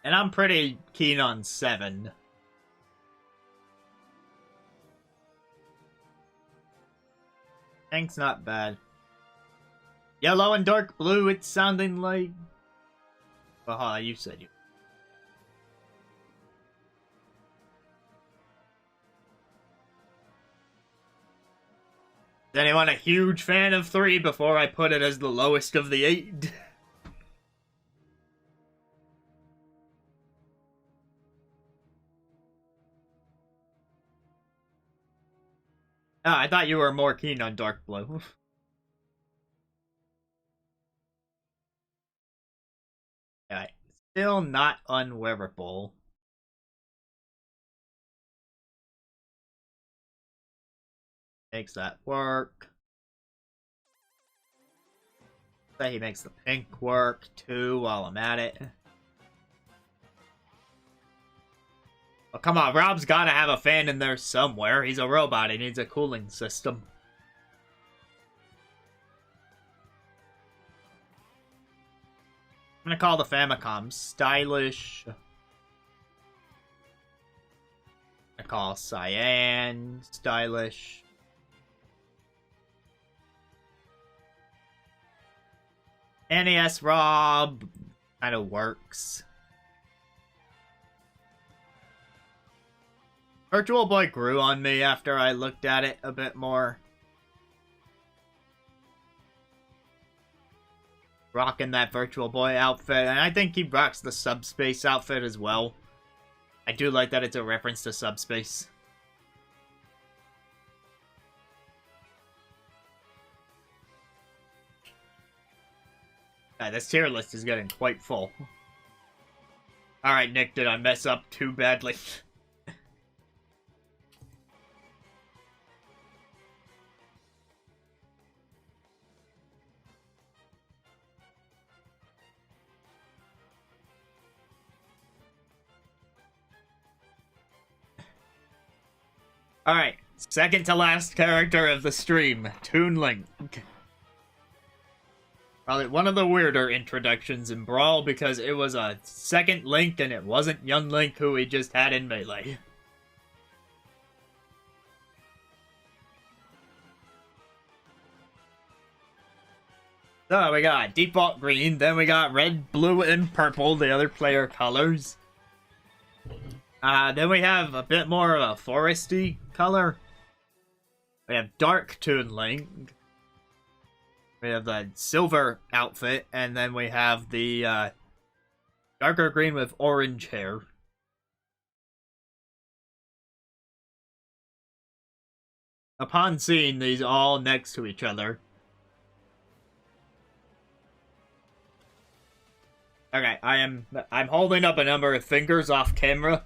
And I'm pretty keen on 7. Pink's not bad. Yellow and dark blue, it's sounding like... Aha, you said you... Is anyone a huge fan of 3 before I put it as the lowest of the 8? Oh, I thought you were more keen on dark blue. Alright, still not unwearable. Makes that work. Say he makes the pink work too while I'm at it. Oh, come on, Rob's gotta have a fan in there somewhere. He's a robot, he needs a cooling system. I'm gonna call the Famicom stylish. I call Cyan stylish. NES Rob kind of works. Virtual Boy grew on me after I looked at it a bit more. Rocking that Virtual Boy outfit, and I think he rocks the Subspace outfit as well. I do like that it's a reference to Subspace. This tier list is getting quite full. Alright, Nick, did I mess up too badly? Alright, second to last character of the stream, Toon Link. Probably one of the weirder introductions in Brawl because it was a second Link and it wasn't young Link who we just had in Melee. So we got default green, then we got red, blue, and purple, the other player colors. Then we have a bit more of a foresty color. We have dark Toon Link. We have the silver outfit, and then we have the darker green with orange hair. Upon seeing these all next to each other. Okay, I'm holding up a number of fingers off camera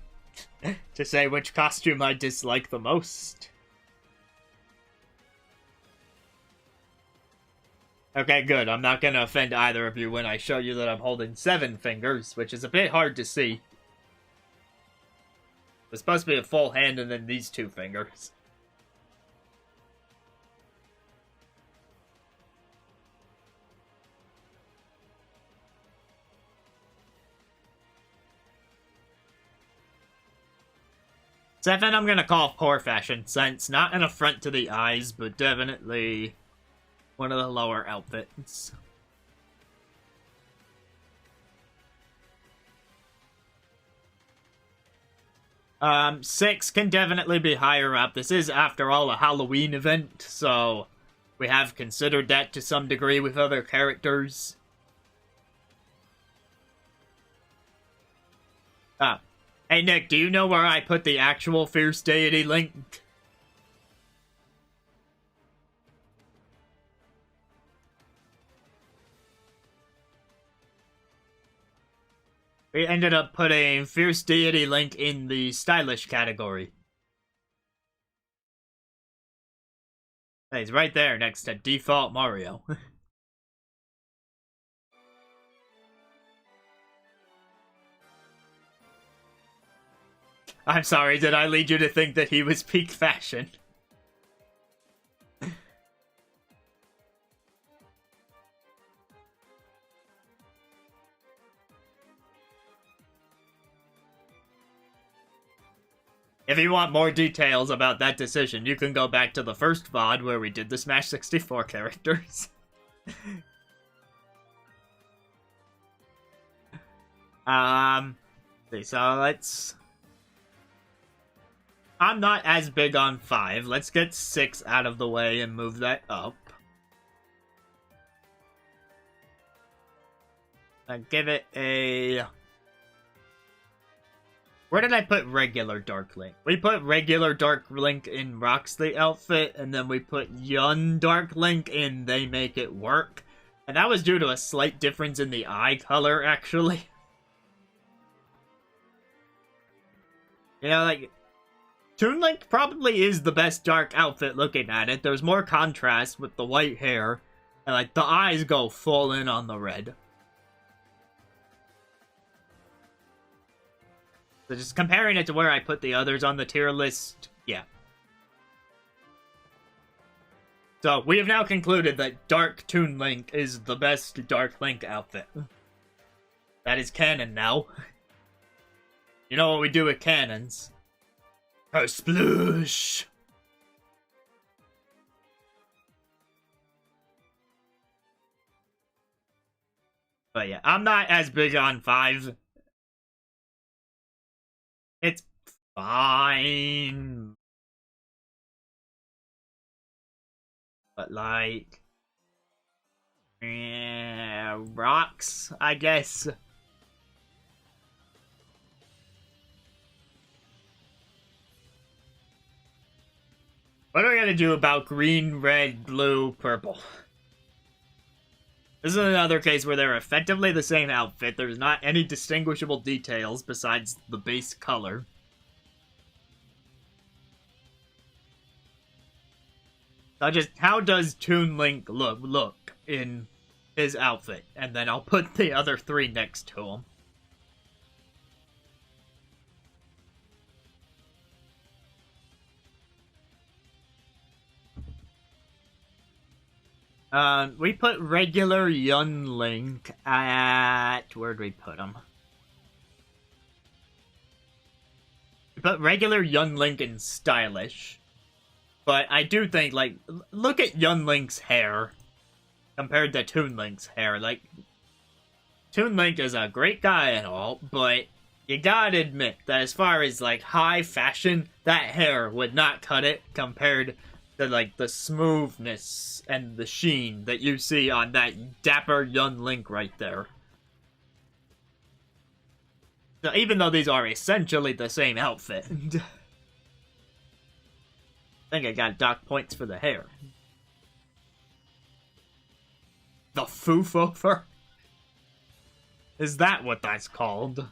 to say which costume I dislike the most. Okay, good. I'm not gonna offend either of you when I show you that I'm holding 7 fingers, which is a bit hard to see. It's supposed to be a full hand and then these 2 fingers. Seven, I'm gonna call poor fashion sense. Not an affront to the eyes, but definitely one of the lower outfits. Six can definitely be higher up. This is, after all, a Halloween event, so we have considered that to some degree with other characters. Hey Nick, do you know where I put the actual Fierce Deity Link? We ended up putting Fierce Deity Link in the stylish category. He's right there next to default Mario. I'm sorry, did I lead you to think that he was peak fashion? If you want more details about that decision, you can go back to the first VOD where we did the Smash 64 characters. So let's... I'm not as big on 5. Let's get 6 out of the way and move that up. Give it a... Where did I put regular Dark Link? We put regular Dark Link in Roxley outfit, and then we put Young Dark Link in They Make It Work. And that was due to a slight difference in the eye color, actually. You know, like... Toon Link probably is the best dark outfit looking at it. There's more contrast with the white hair. And, like, the eyes go full in on the red. So just comparing it to where I put the others on the tier list, yeah. So, we have now concluded that Dark Toon Link is the best Dark Link outfit. That is canon now. You know what we do with cannons? Sploosh! But yeah, I'm not as big on 5. It's fine. But like... yeah, rocks, I guess. What are we gonna do about green, red, blue, purple? This is another case where they're effectively the same outfit. There's not any distinguishable details besides the base color. So just, how does Toon Link look in his outfit? And then I'll put the other 3 next to him. We put regular Yun Link at... where'd we put him? We put regular Yun Link in stylish. But I do think, like, look at Yun Link's hair compared to Toon Link's hair. Like, Toon Link is a great guy and all, but you gotta admit that as far as, like, high fashion, that hair would not cut it compared to, like, the smoothness and the sheen that you see on that dapper Yun Link right there. So even though these are essentially the same outfit... I think I got dock points for the hair. The foof-over? Is that what that's called?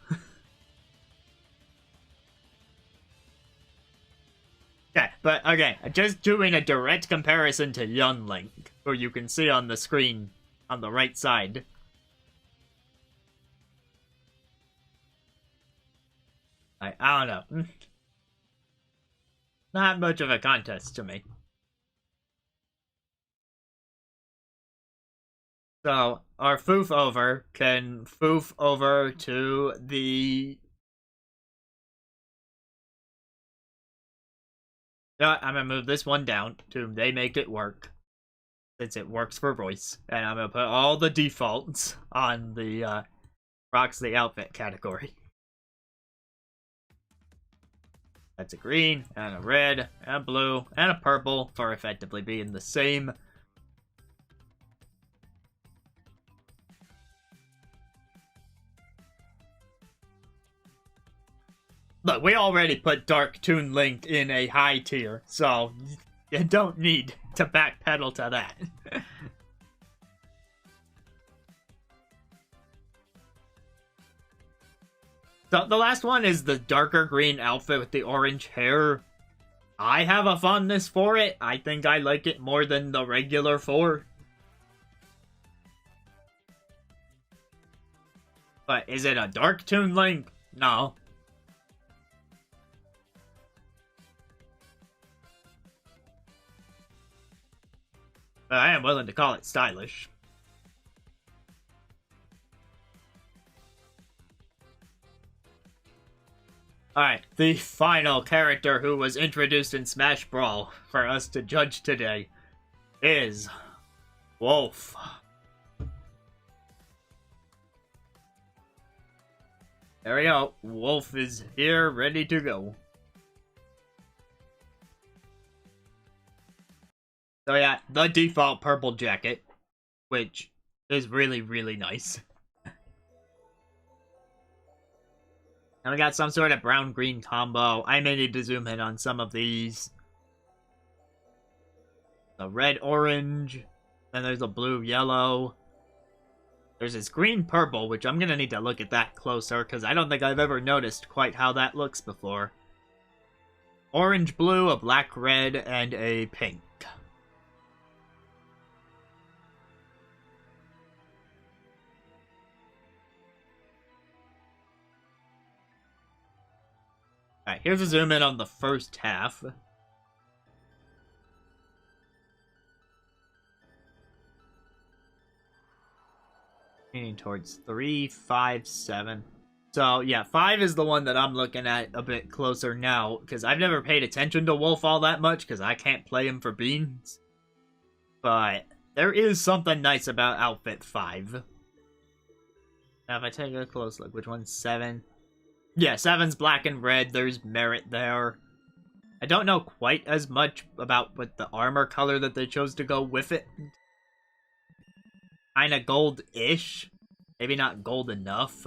Yeah, but okay, just doing a direct comparison to Yun Link, who you can see on the screen on the right side. I don't know. Not much of a contest to me. So, our foof-over can foof over to the... You know what? I'm gonna move this one down to they make it work. Since it works for voice. And I'm gonna put all the defaults on the Rocks the Outfit category. That's a green, and a red, and a blue, and a purple for effectively being the same. Look, we already put Dark Toon Link in a high tier, so you don't need to backpedal to that. So the last one is the darker green outfit with the orange hair. I have a fondness for it. I think I like it more than the regular 4. But is it a Dark Toon Link? No. But I am willing to call it stylish. Alright, the final character who was introduced in Smash Brawl for us to judge today is Wolf. There we go. Wolf is here, ready to go. So yeah, the default purple jacket, which is really, really nice. And we got some sort of brown-green combo. I may need to zoom in on some of these. The red-orange. Then there's a blue-yellow. There's this green-purple, which I'm gonna need to look at that closer, because I don't think I've ever noticed quite how that looks before. Orange-blue, a black-red, and a pink. Alright, here's a zoom in on the first half. Leaning towards 3, 5, 7. So, yeah, 5 is the one that I'm looking at a bit closer now, because I've never paid attention to Wolf all that much, because I can't play him for beans. But there is something nice about outfit 5. Now, if I take a close look, which one's 7? Yeah, 7's black and red. There's merit there. I don't know quite as much about what the armor color that they chose to go with it. Kinda gold-ish. Maybe not gold enough.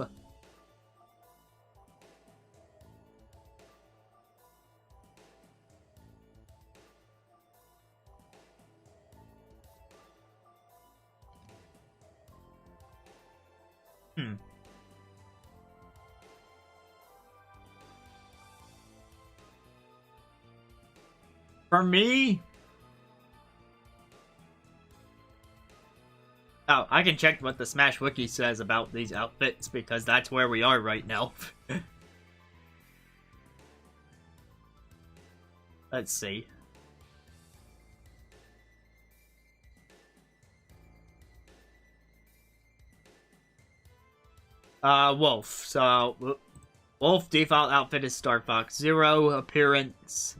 For me... Oh, I can check what the Smash Wiki says about these outfits, because that's where we are right now. Let's see. Wolf. So, Wolf default outfit is Star Fox. 0 appearance.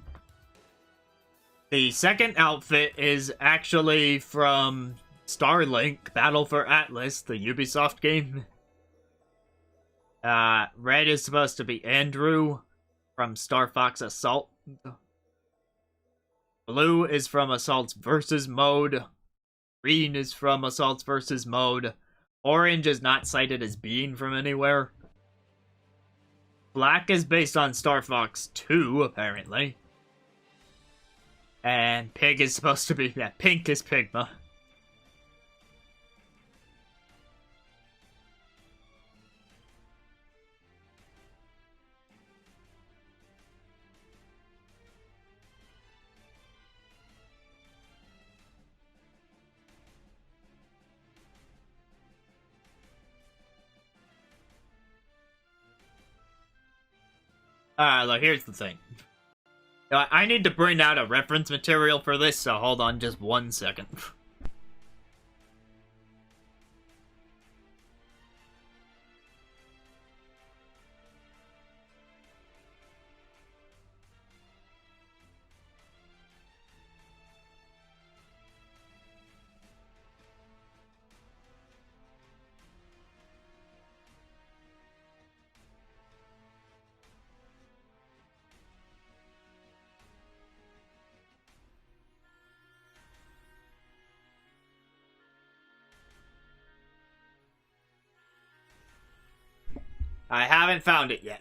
The second outfit is actually from Starlink, Battle for Atlas, the Ubisoft game. Red is supposed to be Andrew from Star Fox Assault. Blue is from Assault's Versus mode. Green is from Assault's Versus mode. Orange is not cited as being from anywhere. Black is based on Star Fox 2, apparently. And Pig is supposed to be... Yeah, pink is Pigma. Look, here's the thing. I need to bring out a reference material for this, so hold on just 1 second. I haven't found it yet.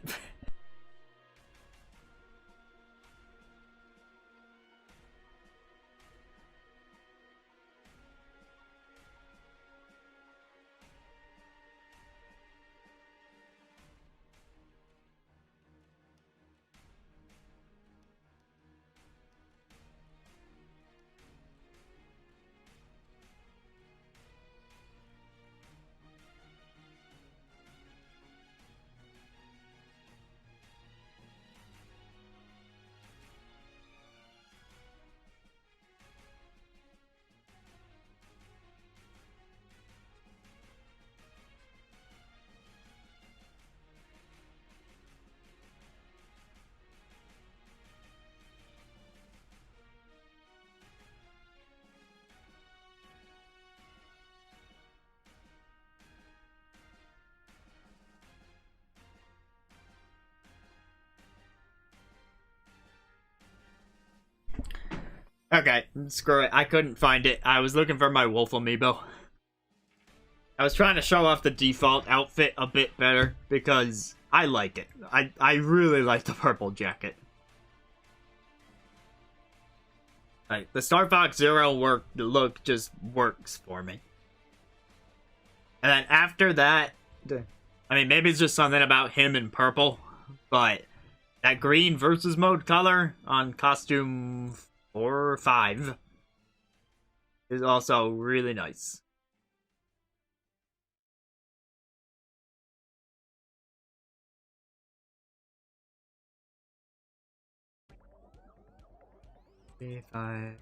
Okay, screw it. I couldn't find it. I was looking for my Wolf amiibo. I was trying to show off the default outfit a bit better, because I like it. I really like the purple jacket. Like, the Star Fox Zero look just works for me. And then after that, I mean, maybe it's just something about him in purple, but that green versus mode color on costume 4 or 5 is also really nice. Three, 5,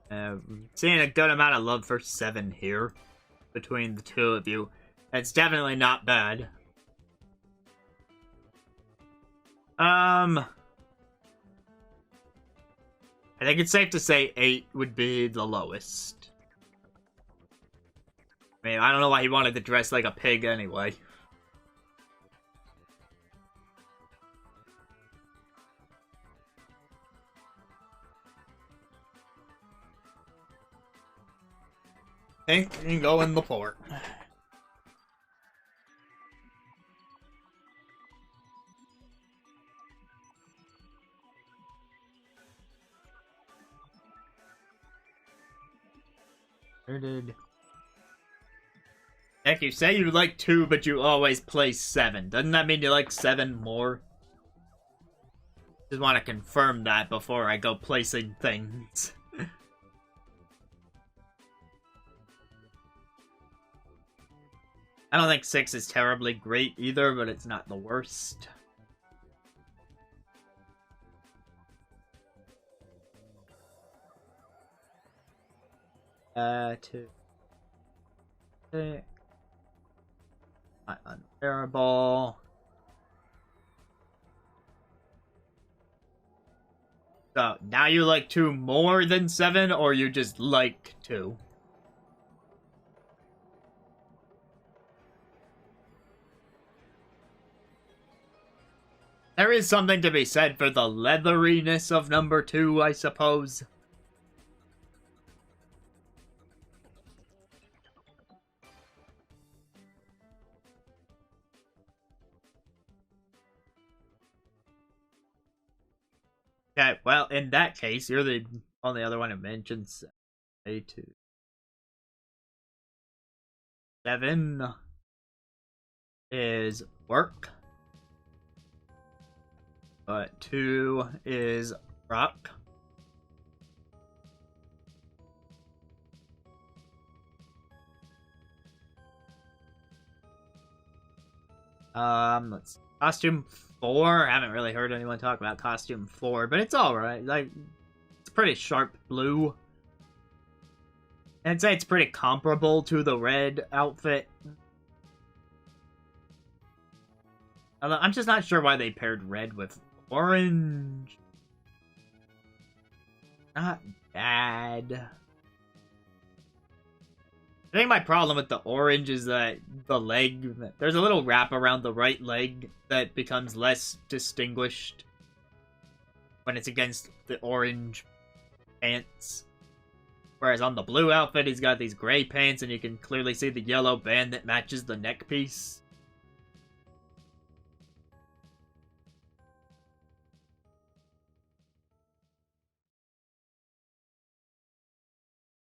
7. Seeing a good amount of love for 7 here between the two of you. It's definitely not bad. I think it's safe to say 8 would be the lowest. I mean, I don't know why he wanted to dress like a pig anyway. Okay, you can go in the port. Heck, you say you like 2, but you always play 7. Doesn't that mean you like 7 more? Just want to confirm that before I go placing things. I don't think 6 is terribly great either, but it's not the worst. Two. Not unbearable. So, now you like 2 more than 7, or you just like 2? There is something to be said for the leatheriness of number 2, I suppose. Okay, well, in that case, you're the only other one who mentions A2. 7 is work. But 2 is rock. Let's see. Costume 4. I haven't really heard anyone talk about costume 4, but it's alright. Like, it's pretty sharp blue. I'd say it's pretty comparable to the red outfit. Although, I'm just not sure why they paired red with orange. Not bad. I think my problem with the orange is that the leg, there's a little wrap around the right leg that becomes less distinguished when it's against the orange pants. Whereas on the blue outfit, he's got these gray pants and you can clearly see the yellow band that matches the neck piece.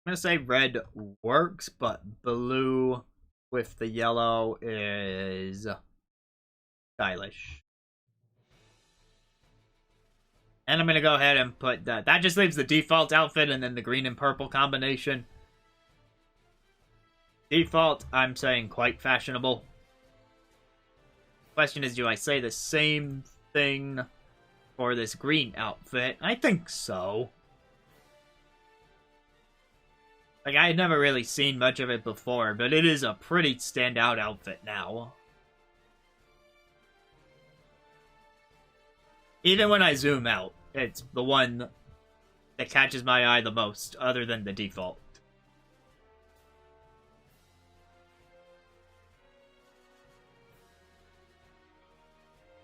I'm gonna say red works, but blue with the yellow is stylish. And I'm gonna go ahead and put that. That just leaves the default outfit and then the green and purple combination. Default, I'm saying quite fashionable. Question is, do I say the same thing for this green outfit? I think so. Like, I had never really seen much of it before, but it is a pretty standout outfit now. Even when I zoom out, it's the one that catches my eye the most, other than the default.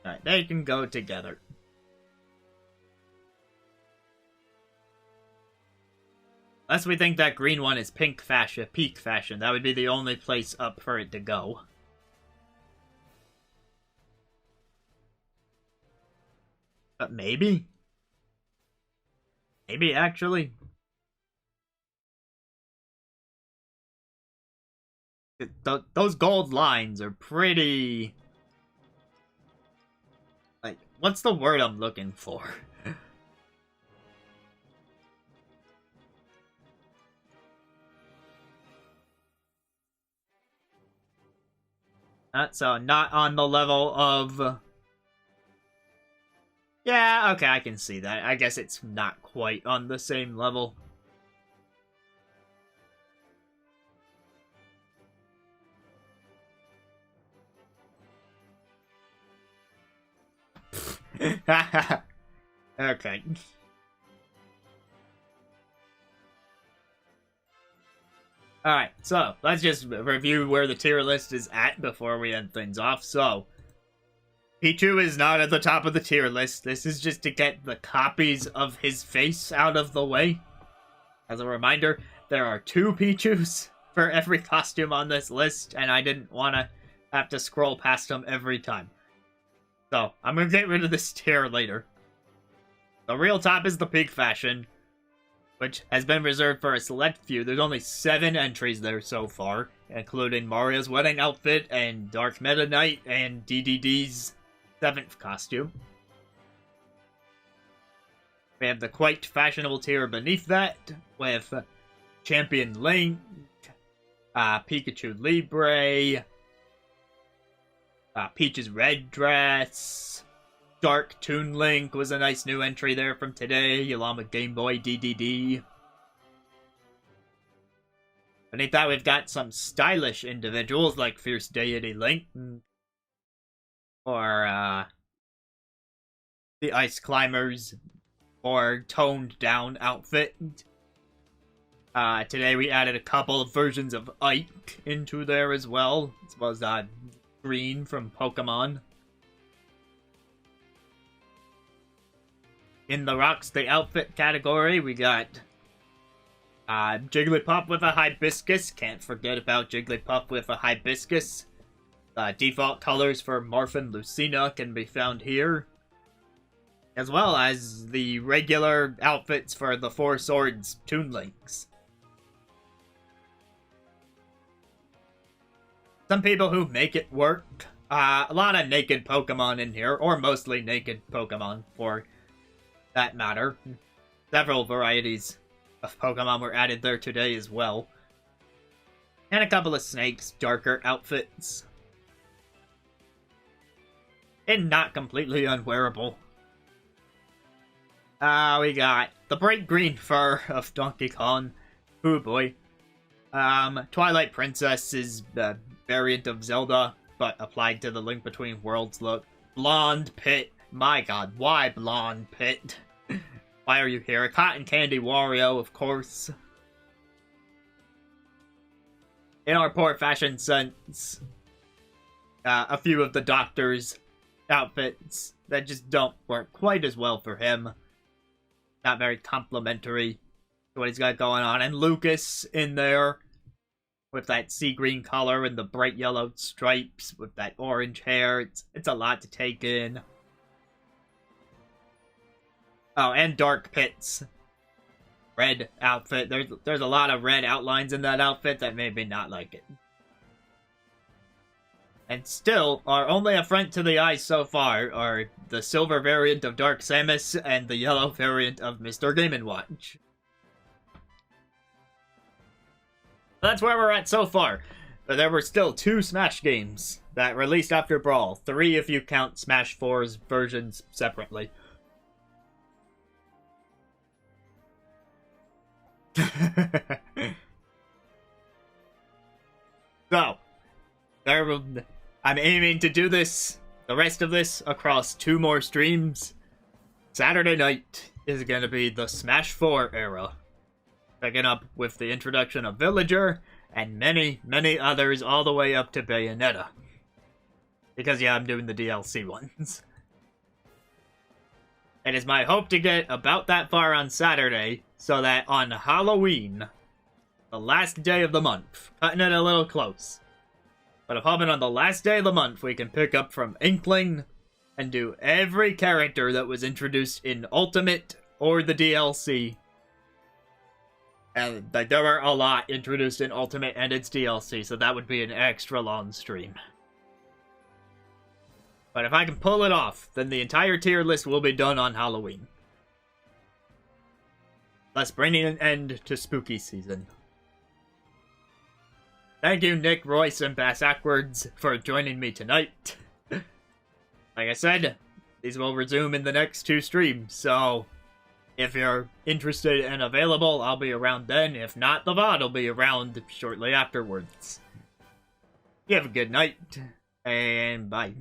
Alright, they can go together. Unless we think that green one is pink fashion, peak fashion, that would be the only place up for it to go. But maybe? Maybe, actually. Those gold lines are pretty... Like, what's the word I'm looking for? So, not on the level of... Yeah, okay, I can see that. I guess it's not quite on the same level. Okay. Alright, so let's just review where the tier list is at before we end things off. So, Pichu is not at the top of the tier list. This is just to get the copies of his face out of the way. As a reminder, there are 2 Pichus for every costume on this list, and I didn't want to have to scroll past them every time. So, I'm going to get rid of this tier later. The real top is the peak fashion, which has been reserved for a select few. There's only 7 entries there so far, including Mario's wedding outfit and Dark Meta Knight and DDD's 7th costume. We have the quite fashionable tier beneath that, with Champion Link, Pikachu Libre, Peach's red dress, Dark Toon Link was a nice new entry there from today, along with Game Boy DDD. Beneath that, we've got some stylish individuals like Fierce Deity Link, or the Ice Climbers, or toned down outfit. Today we added a couple of versions of Ike into there as well as Green from Pokemon. In the Rocks the Outfit category, we got Jigglypuff with a Hibiscus. Can't forget about Jigglypuff with a Hibiscus. Default colors for Marth and Lucina can be found here, as well as the regular outfits for the 4 Swords Toon Links. Some people who make it work. A lot of naked Pokemon in here, or mostly naked Pokemon for that matter. Several varieties of Pokemon were added there today as well. And a couple of Snake's darker outfits. And not completely unwearable. We got the bright green fur of Donkey Kong. Ooh boy. Twilight Princess's variant of Zelda, but applied to the Link Between Worlds look. Blonde Pit. My god, why Blonde Pit? Why are you here? Cotton Candy Wario, of course. In our poor fashion sense, a few of the Doctor's outfits that just don't work quite as well for him. Not very complimentary to what he's got going on. And Lucas in there with that sea green color and the bright yellow stripes with that orange hair. It's a lot to take in. Oh, and Dark Pit's red outfit. There's a lot of red outlines in that outfit that made me not like it. And still, our only affront to the eyes so far are the silver variant of Dark Samus and the yellow variant of Mr. Game & Watch. That's where we're at so far. But there were still 2 Smash games that released after Brawl. 3 if you count Smash 4's versions separately. So, I'm aiming to do the rest of this across 2 more streams. Saturday night is going to be the Smash 4 era, picking up with the introduction of Villager and many, many others all the way up to Bayonetta. Because, yeah, I'm doing the DLC ones. It is my hope to get about that far on Saturday, so that on Halloween, the last day of the month, cutting it a little close, but I'm hoping on the last day of the month we can pick up from Inkling and do every character that was introduced in Ultimate or the DLC. And there were a lot introduced in Ultimate and its DLC, so that would be an extra long stream. But if I can pull it off, then the entire tier list will be done on Halloween. Thus bringing an end to spooky season. Thank you, Nick, Royce, and Bass Ackwards for joining me tonight. Like I said, these will resume in the next 2 streams, so if you're interested and available, I'll be around then. If not, the VOD will be around shortly afterwards. You have a good night, and bye.